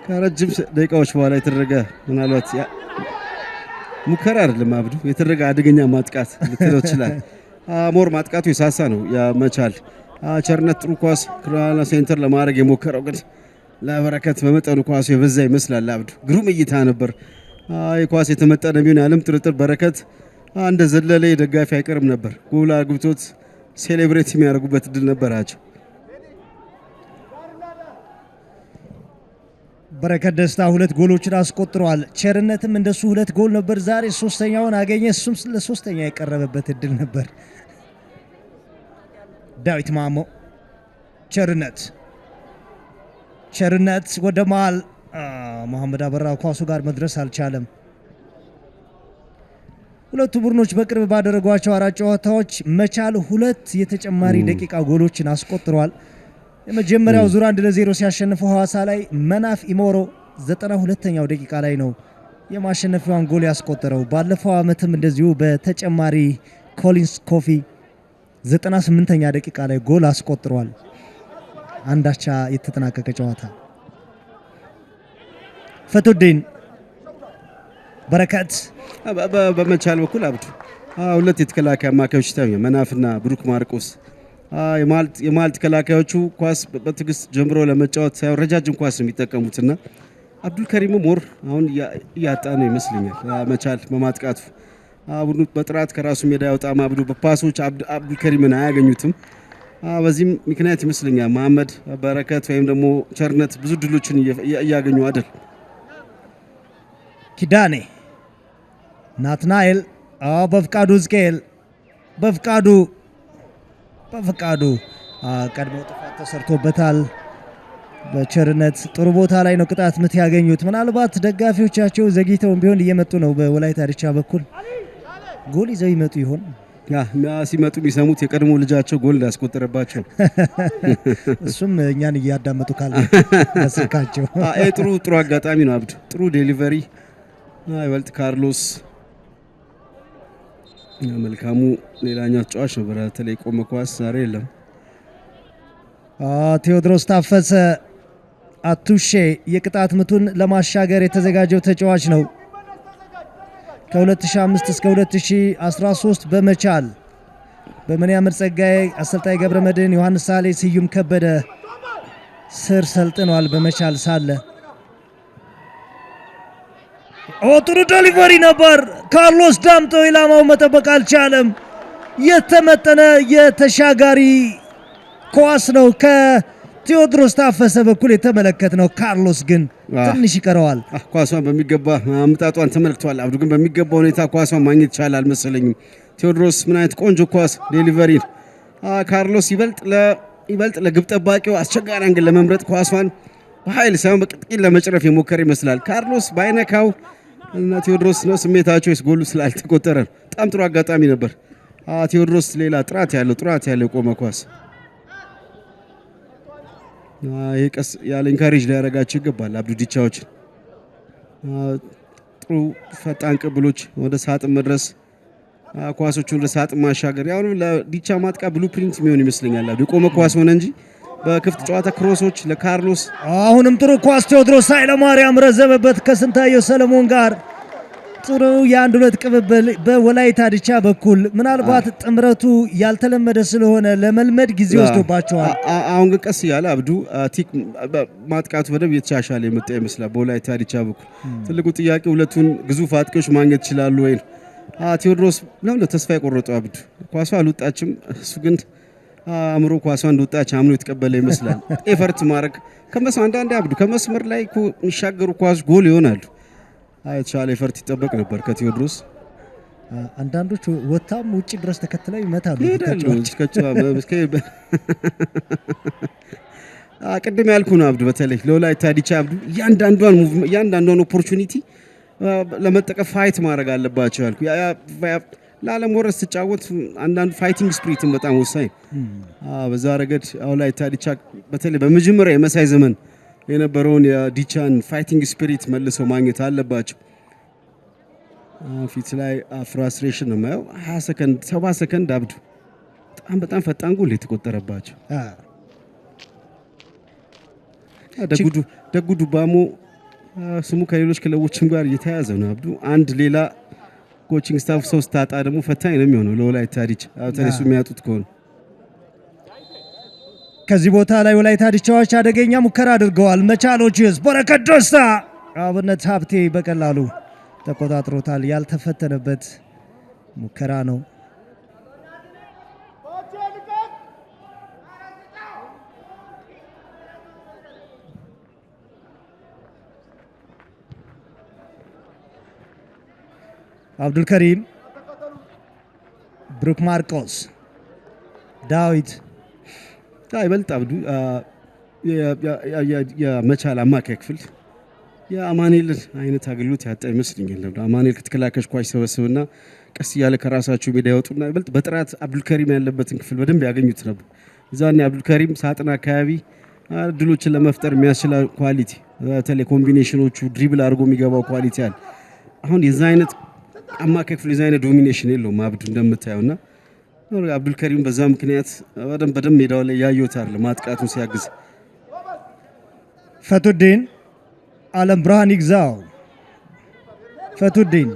ከረጅም ደቂቃዎች በኋላ የተደረገ ምናልባት ሙከራ አይደለም አብዱ የተደረገ አደገኛ ማጥቃት ልትለው ይችላል ሞር ማጥቃቱ የሳሳ ነው ያመቻል ቸርነት ጥሩ ኳስ ክራና ሴንተር ለማድረግ የሞከረው ግን ለበረከት በመጠኑ ኳሱ የበዛ ይመስላል አብዱ ግሩም እይታ ነበር የኳስ የተመጠነ ቢሆን ያለም ጥርጥር በረከት አንደ ዘለለ ደጋፊ አይቀርም ነበር ጎል አግብቶት ሴሌብሬት የሚያደርጉበት ድል ነበራቸው በረከት ደስታ ሁለት ጎሎችን አስቆጥሯል ቸርነትም እንደሱ ሁለት ጎል ነበር ዛሬ ሶስተኛውን አገኘ እሱም ለሶስተኛ የቀረበበት እድል ነበር ዳዊት ማሞ ቸርነት ወደ መሃል መሐመድ አበራ ኳሱ ጋር መድረስ አልቻለም ሁለቱ ቡድኖች በቅርብ ባደረጓቸው አራት ጨዋታዎች መቻል ሁለት የተጨማሪ ደቂቃ ጎሎችን አስቆጥሯል የመጀመሪያው ዙር 1-0 ሲያሸንፈው ሐዋሳ ላይ መናፍ ኢሞሮ 92ኛው ደቂቃ ላይ ነው የማሸነፊያውን ጎል ያስቆጠረው ባለፈው አመትም እንደዚሁ በተጨማሪ ኮሊንስ ኮፊ 98ኛ ደቂቃ ላይ ጎል አስቆጥሯል አንዳቻ የተጠናቀቀ ጨዋታ ፈቱዲን በረከት በመቻል በኩል አብዱ ሁለት የተከላካይ አማካዮች ታየ መናፍና ብሩክ ማርቆስ የማልት ተከላካዮቹ ኳስ በትግስት ጀምሮ ለመጫወት ሳይሆን ረጃጅም ኳስ ነው የሚጠቀሙትና አብዱል ከሪም ሞር አሁን ያጣ ነው ይመስለኛል መቻል በማጥቃቱ ቡድኑ በጥራት ከራሱ ሜዳ ያወጣም አብዱ በፓሶች አብዱል ከሪምን አያገኙትም በዚህም ምክንያት ይመስለኛል መሐመድ በረከት ወይም ደግሞ ቸርነት ብዙ ድሎችን እያገኙ አይደል ኪዳኔ ናትናኤል በፍቃዱ ዝቄል በፍቃዱ ቀድሞ ጥፋት ተሰርቶበታል በቸርነት ጥሩ ቦታ ላይ ነው ቅጣት ምት ያገኙት ምናልባት ደጋፊዎቻቸው ዘግይተውም ቢሆን እየመጡ ነው በወላይታ ዲቻ በኩል ጎል ይዘው ይመጡ ይሆን ሲመጡ ቢሰሙት የቀድሞ ልጃቸው ጎል ያስቆጠረባቸው እሱም እኛን እያዳመጡ ካለ ስልካቸው ጥሩ አጋጣሚ ነው አብዱ ጥሩ ዴሊቨሪ ይበልጥ ካርሎስ መልካሙ ሌላኛው ተጫዋች ነው በተለይ ቆመ ኳስ ዛሬ የለም ቴዎድሮስ ታፈሰ አቱሼ የቅጣት ምቱን ለማሻገር የተዘጋጀው ተጫዋች ነው ከ2005 እስከ 2013 በመቻል በመንያምር ጸጋዬ አሰልጣኝ ገብረመድህን ዮሐንስ ሳሌ ስዩም ከበደ ስር ሰልጥኗል በመቻል ሳለ ጥሩ ዴሊቨሪ ነበር ካርሎስ ዳምጦ ኢላማው መጠበቅ አልቻለም የተመጠነ የተሻጋሪ ኳስ ነው ከቴዎድሮስ ታፈሰ በኩል የተመለከትነው ካርሎስ ግን ትንሽ ይቀረዋል ኳሷን በሚገባ አምጣጧን ተመልክቷል አብዱ ግን በሚገባ ሁኔታ ኳሷን ማግኘት ይቻላል መሰለኝ ቴዎድሮስ ምን አይነት ቆንጆ ኳስ ዴሊቨሪ ካርሎስ ይበልጥ ለግብ ጠባቂው አስቸጋሪ አንግል ለመምረጥ ኳሷን በኃይል ሳይሆን በጥቂት ለመጨረፍ የሞከረ ይመስላል ካርሎስ ባይነካው እና ቴዎድሮስ ነው ስሜታቸው ጎሉ ስላልተቆጠረ በጣም ጥሩ አጋጣሚ ነበር ቴዎድሮስ ሌላ ጥራት ያለው ቆመ ኳስ ይቀስ ያለ ኢንካሬጅ ሊያረጋቸው ይገባል አብዱ ዲቻዎች ጥሩ ፈጣን ቅብሎች ወደ ሳጥን መድረስ ኳሶቹን ወደ ሳጥን ማሻገር ያው ለዲቻ ማጥቃ ብሉፕሪንት የሚሆን ይመስለኛል አብዱ ቆመ ኳስ ሆነ እንጂ በክፍት ጨዋታ ክሮሶች ለካርሎስ አሁንም ጥሩ ኳስ ቴዎድሮስ ኃይለማርያም ረዘበበት ከስንታየው ሰለሞን ጋር ጥሩ የአንድ ሁለት ቅብብል በወላይታ ዲቻ በኩል ምናልባት ጥምረቱ ያልተለመደ ስለሆነ ለመልመድ ጊዜ ወስዶባቸዋል አሁን ግን ቀስ ያለ አብዱ ቲክ ማጥቃቱ በደንብ የተሻሻለ የመጣ ይመስላል በወላይታ ዲቻ በኩል ትልቁ ጥያቄ ሁለቱን ግዙፍ አጥቂዎች ማግኘት ይችላሉ ወይ ቴዎድሮስ ነው ተስፋ የቆረጠው አብዱ ኳሷ አልወጣችም እሱ ግን አእምሮ ኳሷን እንደወጣች አምኖ የተቀበለ ይመስላል። ኤፈርት ማድረግ አንዳንዴ አብዱ ከመስመር ላይ የሚሻገሩ ኳስ ጎል ይሆናሉ። የተሻለ ኤፈርት ይጠበቅ ነበር ከቴዎድሮስ። አንዳንዶች ወታም ውጪ ድረስ ተከትለው ይመታሉ። ቅድም ያልኩ ነው አብዱ፣ በተለይ ለወላይታ ዲቻ አብዱ እያንዳንዷን ኦፖርቹኒቲ ለመጠቀም ፋይት ማድረግ አለባቸው ያልኩ። ለዓለም ወረስ ተጫወት አንዳንዱ ፋይቲንግ ስፒሪትን በጣም ወሳኝ። በዛ ረገድ ወላይታ ዲቻ በተለይ በመጀመሪያ የመሳይ ዘመን የነበረውን የዲቻን ፋይቲንግ ስፒሪት መልሰው ማግኘት አለባቸው። ፊት ላይ ፍራስትሬሽን ነው የማየው። 20 ሰከንድ 70 ሰከንድ አብዱ በጣም ፈጣን ጎል የተቆጠረባቸው። ደጉ ዱባሞ ስሙ ከሌሎች ክለቦችም ጋር እየተያዘ ነው አብዱ። አንድ ሌላ ኮቺንግ ስታፍ ሰው ስታጣ ደግሞ ፈታኝ ነው የሚሆነው ለወላይታ ዲቻ ተነሱ የሚያጡት ከሆነ። ከዚህ ቦታ ላይ ወላይታ ዲቻዎች አደገኛ ሙከራ አድርገዋል። መቻሎችስ በረከት ደስታ አብነት ሀብቴ በቀላሉ ተቆጣጥሮታል። ያልተፈተነበት ሙከራ ነው። አብዱልከሪም ብሩክ ማርቆስ ዳዊት ይበልጥ አብዱ የመቻል አማካይ ክፍል የአማኑኤልን አይነት አገልግሎት ያጣ ይመስልኛል። አማኑኤል ከተከላካሽ ኳስ ሰበስብና ቀስ እያለ ከራሳቸው ሜዳ ያወጡና ይበልጥ በጥራት አብዱልከሪም ያለበትን ክፍል በደንብ ያገኙት ነበር። እዛኔ አብዱልከሪም ሳጥን አካባቢ ድሎችን ለመፍጠር የሚያስችል ኳሊቲ፣ በተለይ ኮምቢኔሽኖቹ ድሪብል አድርጎ የሚገባው ኳሊቲ አለ። አሁን የዛ አይነት አማካይ ክፍል የዛ አይነት ዶሚኔሽን የለውም አብዱ እንደምታየውና አብዱልከሪም በዛ ምክንያት በደንብ ሜዳው ላይ ያዩታል ማጥቃቱን ሲያግዝ። ፈቱዲን አለም ብርሃን ይግዛው ፈቱዲን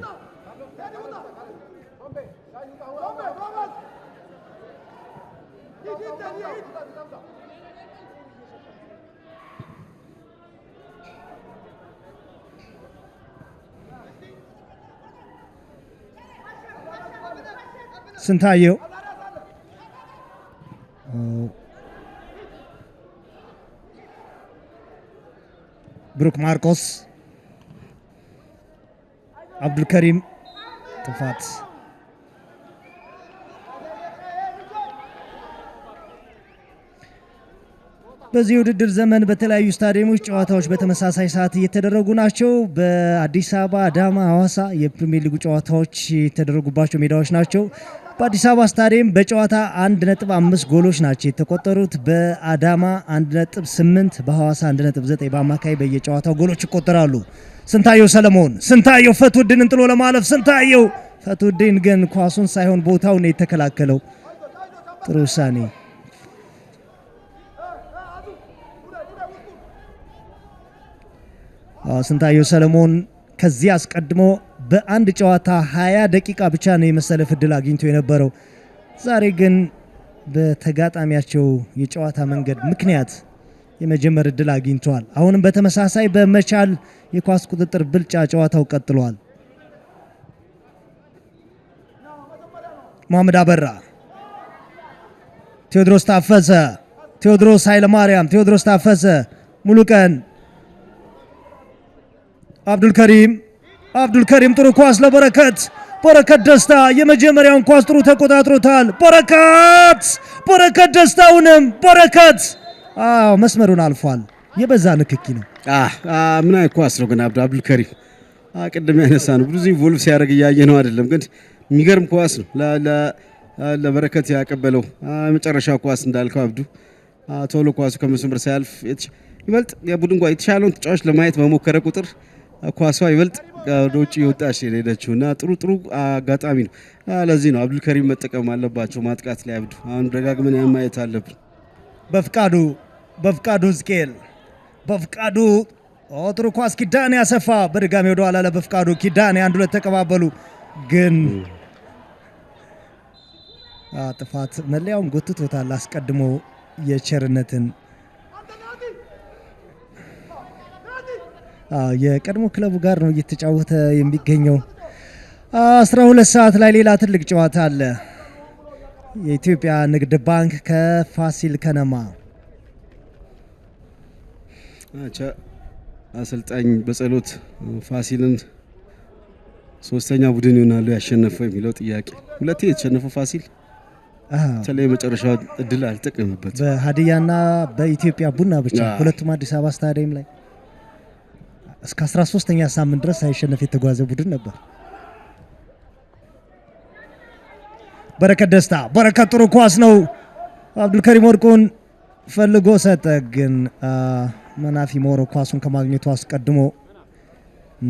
ስንታየው ብሩክ ማርቆስ አብዱልከሪም ጥፋት። በዚህ ውድድር ዘመን በተለያዩ ስታዲየሞች ጨዋታዎች በተመሳሳይ ሰዓት እየተደረጉ ናቸው። በአዲስ አበባ፣ አዳማ፣ ሐዋሳ የፕሪሚየር ሊጉ ጨዋታዎች የተደረጉባቸው ሜዳዎች ናቸው። በአዲስ አበባ ስታዲየም በጨዋታ 1.5 ጎሎች ናቸው የተቆጠሩት። በአዳማ 1.8፣ በሐዋሳ 1.9 በአማካይ በየጨዋታው ጎሎች ይቆጠራሉ። ስንታየው ሰለሞን ስንታየው ፈቱዲንን ጥሎ ለማለፍ ስንታየው ፈቱዲን ግን ኳሱን ሳይሆን ቦታውን የተከላከለው። ጥሩ ውሳኔ። ስንታየው ሰለሞን ከዚህ አስቀድሞ በአንድ ጨዋታ 20 ደቂቃ ብቻ ነው የመሰለፍ እድል አግኝቶ የነበረው። ዛሬ ግን በተጋጣሚያቸው የጨዋታ መንገድ ምክንያት የመጀመር እድል አግኝቷል። አሁንም በተመሳሳይ በመቻል የኳስ ቁጥጥር ብልጫ ጨዋታው ቀጥሏል። መሐመድ አበራ፣ ቴዎድሮስ ታፈሰ፣ ቴዎድሮስ ኃይለማርያም፣ ቴዎድሮስ ታፈሰ፣ ሙሉቀን፣ አብዱልከሪም ጥሩ ኳስ ለበረከት፣ በረከት ደስታ የመጀመሪያውን ኳስ ጥሩ ተቆጣጥሮታል። በረከት ደስታውንም በረከት መስመሩን አልፏል። የበዛ ንክኪ ነው። ምን አይነት ኳስ ነው ግን አብዱልከሪም ቅድም ያነሳ ነው። ብዙ ኢንቮልቭ ሲያደርግ እያየ ነው አይደለም፣ ግን የሚገርም ኳስ ነው ለበረከት ያቀበለው። መጨረሻ ኳስ እንዳልከው አብዱ ቶሎ ኳሱ ከመስመር ሳያልፍ ይበልጥ የቡድን ጓ የተሻለውን ተጫዋች ለማየት በሞከረ ቁጥር ኳሷ ይበልጥ ወደ ውጭ የወጣች ሄደችው እና ጥሩ አጋጣሚ ነው። ለዚህ ነው አብዱልከሪም መጠቀም አለባቸው ማጥቃት ላይ አብዱ። አሁን ደጋግመን ማየት አለብን። በፍቃዱ ዝቄል በፍቃዱ ጥሩ ኳስ ኪዳኔ ያሰፋ በድጋሚ ወደ ኋላ ለበፍቃዱ ኪዳኔ 1-2 ተቀባበሉ፣ ግን ጥፋት መለያውን ጎትቶታል። አስቀድሞ የቸርነትን የቀድሞ ክለቡ ጋር ነው እየተጫወተ የሚገኘው። 12 ሰዓት ላይ ሌላ ትልቅ ጨዋታ አለ። የኢትዮጵያ ንግድ ባንክ ከፋሲል ከነማ አሰልጣኝ በጸሎት ፋሲልን ሶስተኛ ቡድን ይሆናሉ ያሸነፈው የሚለው ጥያቄ ሁለቴ የተሸነፈው ፋሲል ተለይ መጨረሻው እድል አልተጠቀመበት በሀዲያና በኢትዮጵያ ቡና ብቻ ሁለቱም አዲስ አበባ ስታዲየም ላይ እስከ 13ኛ ሳምንት ድረስ ሳይሸነፍ የተጓዘ ቡድን ነበር። በረከት ደስታ በረከት ጥሩ ኳስ ነው። አብዱልከሪም ወርቁን ፈልጎ ሰጠ፣ ግን መናፊ ሞሮ ኳሱን ከማግኘቱ አስቀድሞ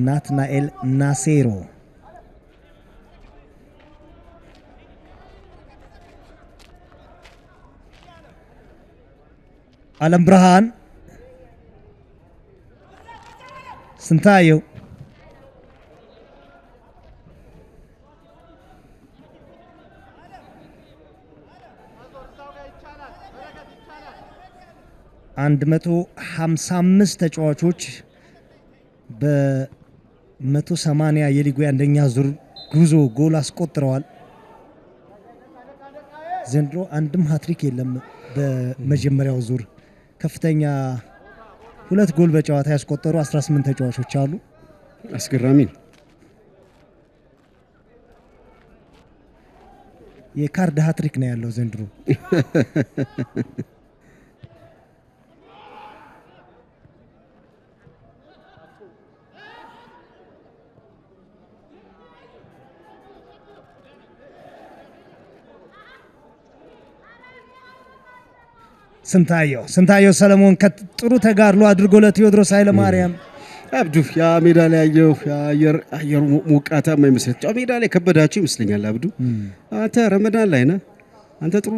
ናትናኤል ናሴሮ አለም ብርሃን ስንታየው አንድ 155 ተጫዋቾች በ180 የሊጉ አንደኛ ዙር ጉዞ ጎል አስቆጥረዋል። ዘንድሮ አንድም ሃትሪክ የለም። በመጀመሪያው ዙር ከፍተኛ 2 ጎል በጨዋታ ያስቆጠሩ 18 ተጫዋቾች አሉ። አስገራሚ ነው። የካርድ ሃትሪክ ነው ያለው ዘንድሮ። ስንታየው ሰለሞን ከጥሩ ተጋድሎ አድርጎ ለቴዎድሮስ ኃይለማርያም አብዱ ያ ሜዳ ላይ ያየው አየሩ ሞቃታማ ይመስላል። ጫው ሜዳ ላይ ከበዳቸው ይመስለኛል። አብዱ አንተ ረመዳን ላይ ነህ፣ አንተ ጥሩ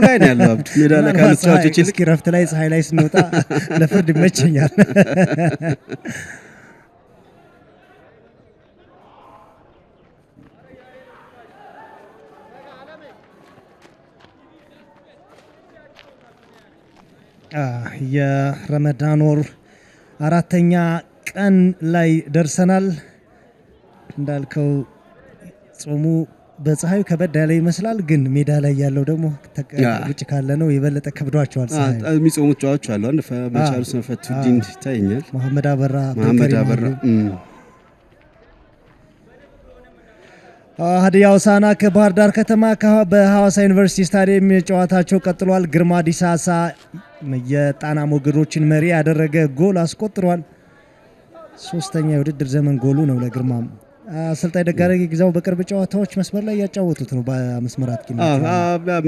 ላይ ነው ያለው። አብዱ ሜዳ ላይ ካሉት እስኪ ረፍት ላይ ፀሐይ ላይ ስንወጣ ለፍርድ ይመቸኛል። የረመዳን ወር 4ኛ ቀን ላይ ደርሰናል። እንዳልከው ጾሙ በፀሐዩ ከበድ ያለ ይመስላል፣ ግን ሜዳ ላይ ያለው ደግሞ ውጭ ካለ ነው የበለጠ ከብዷቸዋል። ፀሐዩ የሚጾሙት ጨዋቾች አሉ። አንድ በቻሉ ሰፈቱ ዲን ይታየኛል። መሐመድ አበራ ሀዲያ ሆሳዕና ከባህር ዳር ከተማ በሐዋሳ ዩኒቨርሲቲ ስታዲየም ጨዋታቸው ቀጥሏል። ግርማ ዲሳሳ የጣና ሞገዶችን መሪ ያደረገ ጎል አስቆጥሯል። 3ኛ የውድድር ዘመን ጎሉ ነው ለግርማ። አሰልጣኝ ደጋረጊ ግዛው በቅርብ ጨዋታዎች መስመር ላይ ያጫወቱት ነው። በመስመር አጥቂ ነው፣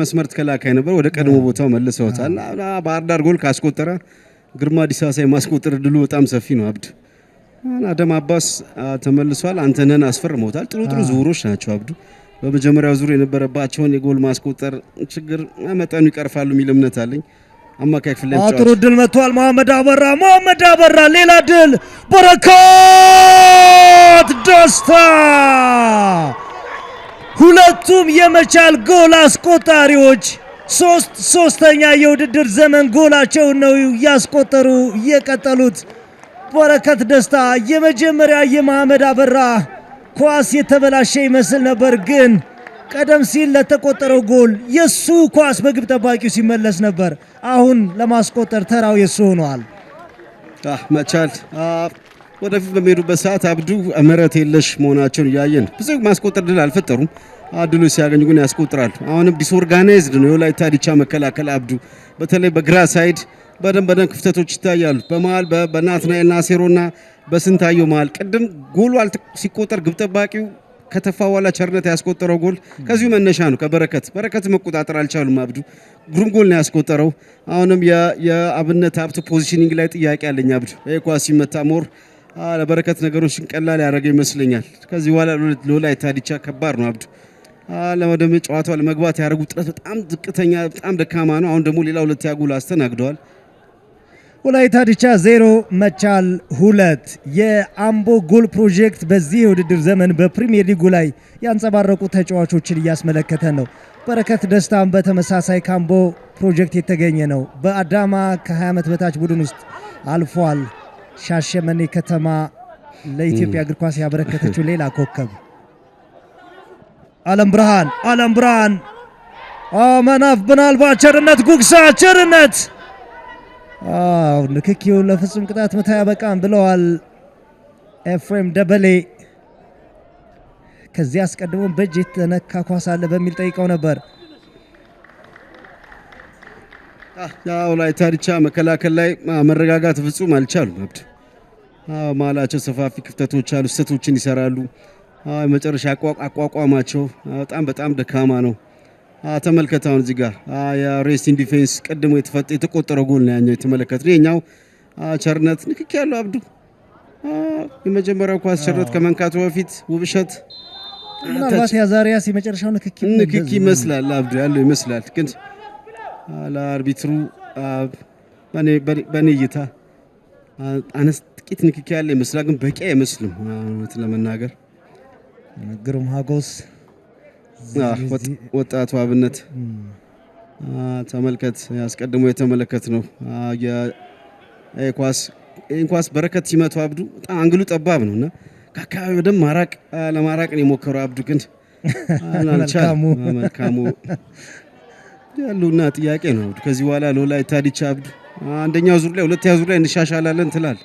መስመር ተከላካይ ነበር። ወደ ቀድሞ ቦታው መልሰውታል። ባህር ዳር ጎል ካስቆጠረ ግርማ ዲሳሳ የማስቆጠር እድሉ በጣም ሰፊ ነው። አብድ አደም አባስ ተመልሷል። አንተነህን አስፈርመውታል። ጥሩ ዝውውሮች ናቸው። አብዱ በመጀመሪያው ዙር የነበረባቸውን የጎል ማስቆጠር ችግር መጠኑ ይቀርፋሉ የሚል እምነት አለኝ። አማካይ ክፍል ላይ ጥሩ ድል መጥቷል። መሐመድ አበራ ሌላ ድል። በረከት ደስታ ሁለቱም የመቻል ጎል አስቆጣሪዎች ሶስተኛ የውድድር ዘመን ጎላቸውን ነው ያስቆጠሩ የቀጠሉት። በረከት ደስታ የመጀመሪያ የመሐመድ አበራ ኳስ የተበላሸ ይመስል ነበር፣ ግን ቀደም ሲል ለተቆጠረው ጎል የሱ ኳስ በግብ ጠባቂው ሲመለስ ነበር። አሁን ለማስቆጠር ተራው የሱ ሆኗል። መቻል ወደፊት በሚሄዱበት ሰዓት አብዱ ምህረት የለሽ መሆናቸውን እያየን ብዙ ማስቆጠር ድል አልፈጠሩም። አድሉ ሲያገኙ ግን ያስቆጥራሉ። አሁንም ዲስኦርጋናይዝድ ነው የወላይታ ዲቻ መከላከል። አብዱ በተለይ በግራ ሳይድ በደንብ ክፍተቶች ይታያሉ። በመሃል በናትናኤል ናሴሮና በስንታየው መሃል ቅድም ጎሉ ሲቆጠር ግብ ጠባቂው ከተፋ በኋላ ቸርነት ያስቆጠረው ጎል ከዚሁ መነሻ ነው። በረከት መቆጣጠር አልቻሉም። አብዱ ግሩም ጎል ነው ያስቆጠረው። አሁንም የአብነት ሀብት ፖዚሽኒንግ ላይ ጥያቄ አለኝ። አብዱ ኳስ ሲመታ ሞር ለበረከት ነገሮችን ቀላል ያደረገ ይመስለኛል። ከዚህ በኋላ ለወላይታ ዲቻ ከባድ ነው። አብዱ ወደ ጨዋታው ለመግባት ያደረጉት ጥረት በጣም ዝቅተኛ፣ በጣም ደካማ ነው። አሁን ደግሞ ሌላ 2 ጎል አስተናግደዋል። ወላይታ ዲቻ 0 መቻል 2። የአምቦ ጎል ፕሮጀክት በዚህ የውድድር ዘመን በፕሪሚየር ሊጉ ላይ ያንጸባረቁ ተጫዋቾችን እያስመለከተ ነው። በረከት ደስታም በተመሳሳይ ከአምቦ ፕሮጀክት የተገኘ ነው። በአዳማ ከ20 ዓመት በታች ቡድን ውስጥ አልፏል። ሻሸመኔ ከተማ ለኢትዮጵያ እግር ኳስ ያበረከተችው ሌላ ኮከብ አለም ብርሃን መናፍ ምናልባት ቸርነት ጉግሳ ቸርነት ንክኪው ለፍጹም ቅጣት ምት ያበቃም ብለዋል ኤፍሬም ደበሌ። ከዚህ አስቀድሞ በእጅ የተነካ ኳስ አለ በሚል ጠይቀው ነበር። ወላይታ ዲቻ መከላከል ላይ መረጋጋት ፍጹም አልቻሉም። አብዱ ማላቸው ሰፋፊ ክፍተቶች አሉ፣ ስህተቶችን ይሰራሉ። መጨረሻ አቋቋማቸው በጣም ደካማ ነው። ተመልከታውን እዚህ ጋር የሬስቲንግ ዲፌንስ ቀድሞ የተቆጠረው ጎል ነው ያኛው የተመለከት ነው። የኛው ቸርነት ንክኪ ያለው አብዱ የመጀመሪያው ኳስ ቸርነት ከመንካቱ በፊት ውብሸት ምናልባት ያዛሪያስ የመጨረሻው ንክኪ ይመስላል አብዱ ያለው ይመስላል። ግን ለአርቢትሩ በኔ እይታ ጥቂት ንክኪ ያለ ይመስላል፣ ግን በቂ አይመስልም እውነት ለመናገር። ግሩም ሀጎስ ወጣቱ አብነት ተመልከት፣ ያስቀድሞ የተመለከት ነው ኳስ በረከት ሲመቱ አብዱ በጣም አንግሉ ጠባብ ነውና ከአካባቢ በደንብ ለማራቅ ነው የሞከረው አብዱ፣ ግን አልቻለም። መልካሙ ያሉና ጥያቄ ነው አብዱ ከዚህ በኋላ ለወላይታ ዲቻ አብዱ አንደኛው ዙር ላይ ሁለተኛው ዙር ላይ እንሻሻላለን ትላል።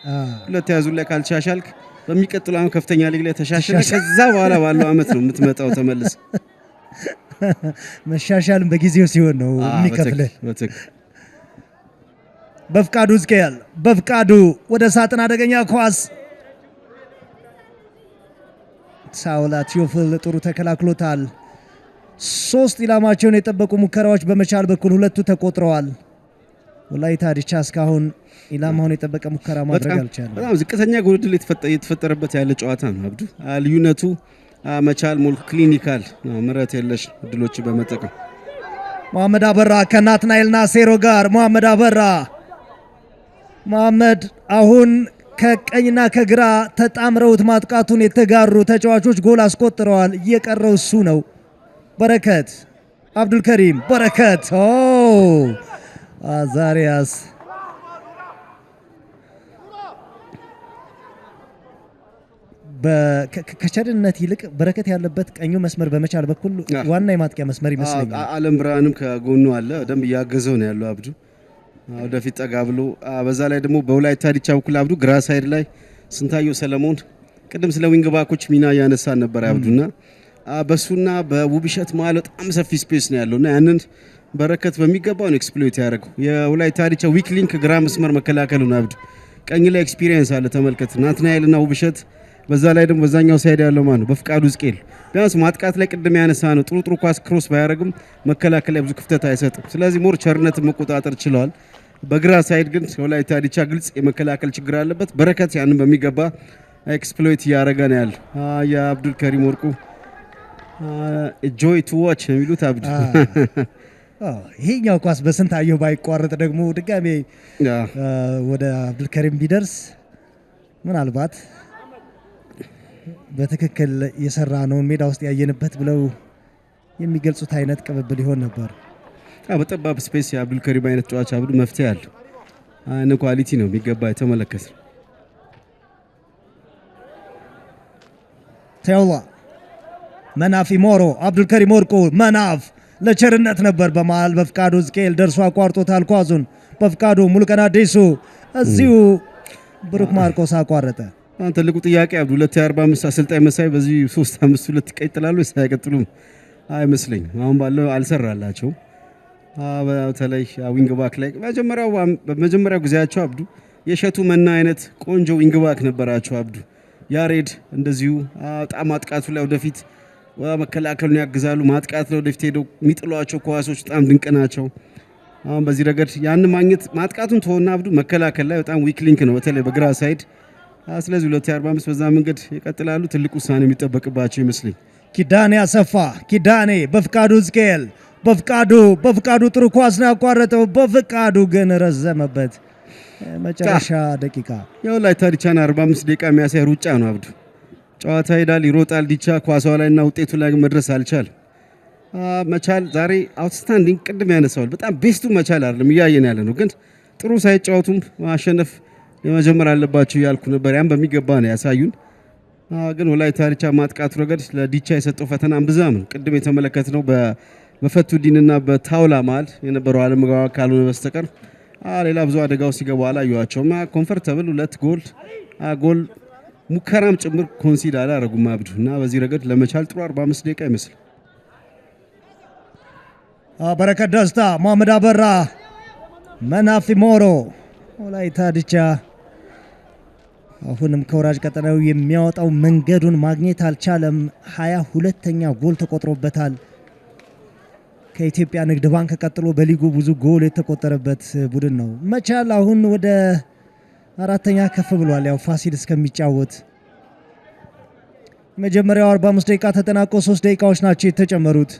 ሁለተኛው ዙር ላይ ካልተሻሻልክ በሚቀጥለው አመት ከፍተኛ ሊግ ላይ ተሻሽለ ከዛ በኋላ ባለው አመት ነው የምትመጣው ተመልስ። መሻሻልም በጊዜው ሲሆን ነው የሚከፍልህ። በፍቃዱ ዝቅያል በፍቃዱ ወደ ሳጥን አደገኛ ኳስ ሳውላ ቲዮፍል ጥሩ ተከላክሎታል። 3 ኢላማቸውን የጠበቁ ሙከራዎች በመቻል በኩል 2 ተቆጥረዋል። ወላይታ ዲቻ እስካሁን ኢላማውን የጠበቀ ሙከራ ማድረግ አልቻለም። በጣም ዝቅተኛ ጎል ዕድል የተፈጠረበት ያለ ጨዋታ ነው አብዱ። ልዩነቱ መቻል ሞል ክሊኒካል ምረት የለሽ ዕድሎች በመጠቀም መሐመድ አበራ ከናትናኤል ናሴሮ ጋር መሐመድ አበራ መሐመድ አሁን ከቀኝና ከግራ ተጣምረውት ማጥቃቱን የተጋሩ ተጫዋቾች ጎል አስቆጥረዋል። እየቀረው እሱ ነው። በረከት አብዱልከሪም በረከት አዛሪያስ ከቸርነት ይልቅ በረከት ያለበት ቀኙ መስመር በመቻል በኩል ዋና የማጥቂያ መስመር ይመስለኛል። አለም ብርሃንም ከጎኑ አለ፣ ደንብ እያገዘው ነው ያለው አብዱ ወደፊት ጠጋ ብሎ። በዛ ላይ ደግሞ በወላይታ ዲቻ በኩል አብዱ ግራ ሳይድ ላይ ስንታየው ሰለሞን ቅድም ስለ ዊንግ ባኮች ሚና እያነሳን ነበር አብዱና በሱና በውብሸት መሀል በጣም ሰፊ ስፔስ ነው ያለውና ያንን በረከት በሚገባው ነው ኤክስፕሎይት ያደርገው። የወላይታ ዲቻ ዊክ ሊንክ ግራ መስመር መከላከሉን አብዱ ቀኝ ላይ ኤክስፒሪየንስ አለ ተመልከት። ናትናኤልና ውብሸት በዛ ላይ ደግሞ በዛኛው ሳይድ ያለው ማን ነው በፍቃዱ ዝቅኤል ቢያንስ ማጥቃት ላይ ቅድም ያነሳ ነው ጥሩ ኳስ ክሮስ ባያረግም መከላከል ላይ ብዙ ክፍተት አይሰጥም። ስለዚህ ሞር ቸርነትን መቆጣጠር ችለዋል። በግራ ሳይድ ግን ወላይታ ዲቻ ግልጽ የመከላከል ችግር አለበት። በረከት ያንን በሚገባ ኤክስፕሎይት እያደረገ ነው ያለ። የአብዱል ከሪም ወርቁ ጆይ ቱ ዋች የሚሉት አብዱ ይሄኛው ኳስ በስንታየው ባይቋረጥ ደግሞ ድጋሜ ወደ አብዱል ከሪም ቢደርስ ምናልባት በትክክል የሰራ ነውን ሜዳ ውስጥ ያየንበት ብለው የሚገልጹት አይነት ቅብብል ይሆን ነበር። በጠባብ ስፔስ የአብዱል ከሪም አይነት ጨዋታ አብዱ መፍትሄ አለው። አይነ ኳሊቲ ነው የሚገባ የተመለከተ ተውላ መናፍ ሞሮ አብዱል ከሪም ወርቁ መናፍ ለቸርነት ነበር በመሃል በፍቃዱ ዝቅኤል ደርሶ አቋርጦታል ኳሱን። በፍቃዱ ሙሉቀን አዲሱ እዚሁ ብሩክ ማርቆስ አቋረጠ። ትልቁ ጥያቄ አብዱ 245 አሰልጣኝ መሳይ በዚህ 352 ይቀጥላሉ ወይስ አይቀጥሉም? አይመስለኝም። አሁን ባለው አልሰራላቸው። በተለይ ዊንግ ባክ ላይ በመጀመሪያው ጊዜያቸው አብዱ የሸቱ መና አይነት ቆንጆ ዊንግ ባክ ነበራቸው አብዱ። ያሬድ እንደዚሁ በጣም ማጥቃቱ ላይ ወደፊት መከላከሉን ያግዛሉ። ማጥቃት ላይ ወደፊት ሄደው የሚጥሏቸው ኳሶች በጣም ድንቅ ናቸው። አሁን በዚህ ረገድ ያን ማግኘት ማጥቃቱን ተወና አብዱ መከላከል ላይ በጣም ዊክ ሊንክ ነው በተለይ በግራ ሳይድ። ስለዚህ 245 በዛ መንገድ ይቀጥላሉ። ትልቅ ውሳኔ የሚጠበቅባቸው ይመስለኝ። ኪዳኔ አሰፋ ኪዳኔ በፍቃዱ ዝቅኤል በፍቃዱ ጥሩ ኳስ ነው ያቋረጠው። በፍቃዱ ግን ረዘመበት። መጨረሻ ደቂቃ የወላይታ ዲቻን 45 ደቂቃ የሚያሳይ ሩጫ ነው አብዱ። ጨዋታ ሄዳል፣ ይሮጣል። ዲቻ ኳሷ ላይና ውጤቱ ላይ መድረስ አልቻል። መቻል ዛሬ አውትስታንዲንግ ቅድም ያነሳዋል። በጣም ቤስቱ መቻል አይደለም እያየን ያለ ነው፣ ግን ጥሩ ሳይጫወቱም ማሸነፍ የመጀመር አለባቸው ያልኩ ነበር። ያን በሚገባ ነው ያሳዩን። ግን ወላይታ ዲቻ ማጥቃቱ ረገድ ለዲቻ የሰጠው ፈተና ብዛም ነው። ቅድም የተመለከትነው በፈቱዲንና በታውላ መሃል የነበረው አለመግባባት ካልሆነ በስተቀር ሌላ ብዙ አደጋው ሲገቡ አላየኋቸውም። ኮምፎርታብል 2 ጎል ሙከራም ጭምር ኮንሲድ አላረጉም አብዱ እና በዚህ ረገድ ለመቻል ጥሩ 45 ደቂቃ ይመስል በረከት ደስታ፣ መሐመድ አበራ፣ መናፊ ሞሮ ወላይታ ዲቻ አሁንም ከወራጅ ቀጠናው የሚያወጣው መንገዱን ማግኘት አልቻለም። 22ኛ ጎል ተቆጥሮበታል። ከኢትዮጵያ ንግድ ባንክ ቀጥሎ በሊጉ ብዙ ጎል የተቆጠረበት ቡድን ነው። መቻል አሁን ወደ 4ኛ ከፍ ብሏል። ያው ፋሲል እስከሚጫወት መጀመሪያው 45 ደቂቃ ተጠናቆ 3 ደቂቃዎች ናቸው የተጨመሩት።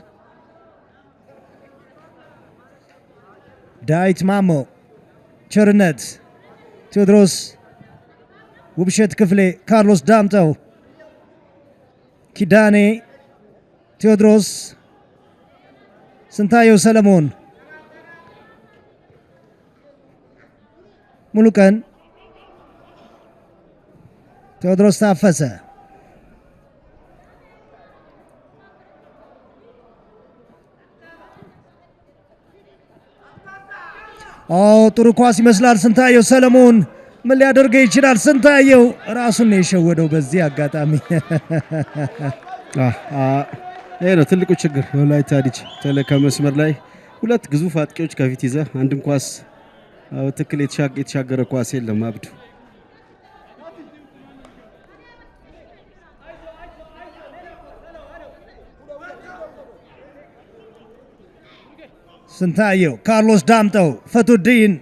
ዳዊት ማሞ፣ ቸርነት፣ ቴዎድሮስ፣ ውብሸት ክፍሌ፣ ካርሎስ ዳምጠው፣ ኪዳኔ፣ ቴዎድሮስ፣ ስንታየው ሰለሞን፣ ሙሉቀን፣ ቴዎድሮስ ታፈሰ፣ ጥሩ ኳስ ይመስላል። ስንታየው ሰለሞን ምን ሊያደርገው ይችላል? ስንታየው ራሱን ነው የሸወደው በዚህ አጋጣሚ። ይሄ ነው ትልቁ ችግር የወላይታ ዲቻ። ከመስመር ላይ 2 ግዙፍ አጥቂዎች ከፊት ይዘ አንድም ኳስ ትክክል የተሻገረ ኳስ የለም አብዱ። ስንታየው፣ ካርሎስ ዳምጠው፣ ፈቱዲን፣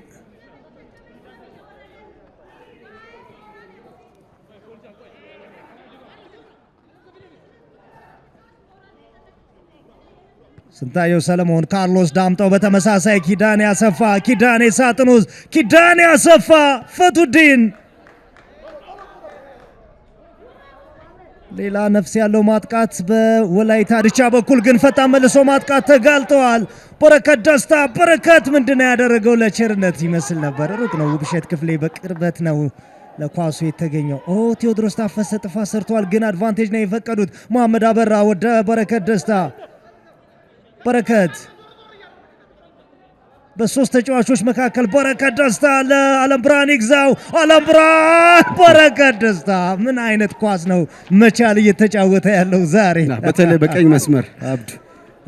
ስንታየው ሰለሞን፣ ካርሎስ ዳምጠው በተመሳሳይ ኪዳኔ አሰፋ፣ ኪዳኔ ሳጥን ውስጥ፣ ኪዳኔ አሰፋ፣ ፈቱዲን። ሌላ ነፍስ ያለው ማጥቃት በወላይታ ዲቻ በኩል ግን ፈጣን መልሶ ማጥቃት ተጋልጠዋል። በረከት ደስታ፣ በረከት ምንድነው ያደረገው? ለቸርነት ይመስል ነበር። ሩቅ ነው። ውብሸት ክፍሌ በቅርበት ነው ለኳሱ የተገኘው። ቴዎድሮስ ታፈሰ ጥፋት ሰርቷል፣ ግን አድቫንቴጅ ነው የፈቀዱት። መሐመድ አበራ ወደ በረከት ደስታ፣ በረከት በ3 ተጫዋቾች መካከል በረከት ደስታ ለዓለም ብርሃን ይግዛው። ዓለም ብርሃን፣ በረከት ደስታ። ምን አይነት ኳስ ነው መቻል እየተጫወተ ያለው ዛሬ፣ በተለይ በቀኝ መስመር አብዱ።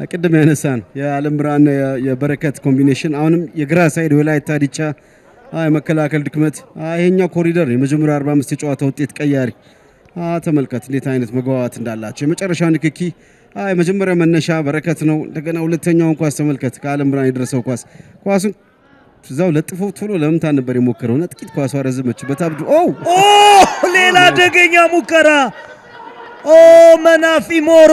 ቅድም ያነሳን የዓለም ብርሃንና የበረከት ኮምቢኔሽን፣ አሁንም የግራ ሳይድ ወላይታ ዲቻ የመከላከል ድክመት። ይሄኛው ኮሪደር የመጀመሪያው 45 የጨዋታ ውጤት ቀያሪ። ተመልከት እንዴት አይነት መግባባት እንዳላቸው። የመጨረሻው ንክኪ የመጀመሪያው መነሻ በረከት ነው። እንደገና ሁለተኛውን ኳስ ተመልከት። ከዓለም ብርሃን የደረሰው ኳሱን እዛው ለጥፎ ቶሎ ለምታ ነበር የሞከረውና ጥቂት ኳሷ ረዘመችበት አብዱ። ሌላ አደገኛ ሙከራ። መናፊ ሞሮ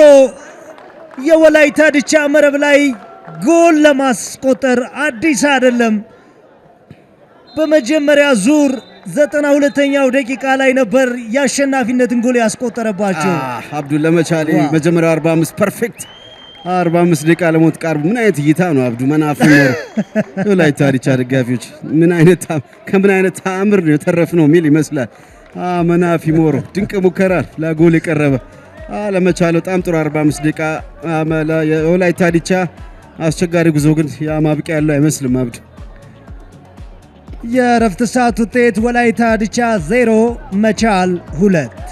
የወላይታ ዲቻ መረብ ላይ ጎል ለማስቆጠር አዲስ አይደለም። በመጀመሪያ ዙር 92ኛው ደቂቃ ላይ ነበር የአሸናፊነትን ጎል ያስቆጠረባቸው አብዱ። ለመቻል መጀመሪያው 45 ፐርፌክት 45 ደቂቃ ለሞት ቃርብ። ምን አይነት እይታ ነው አብዱ። መናፊ ሞሮ የወላይታ ዲቻ ደጋፊዎች ከምን አይነት ተአምር ነው የተረፍነው የሚል ይመስላል። መናፊ ሞሮ ድንቅ ሙከራ ለጎል የቀረበ ለመቻል በጣም ጥሩ 45 ደቂቃ። የወላይታ ዲቻ አስቸጋሪ ጉዞ ግን ማብቂያ ያለው አይመስልም አብዱ። የረፍት ሰዓት ውጤት ወላይታ ዲቻ 0 መቻል 2።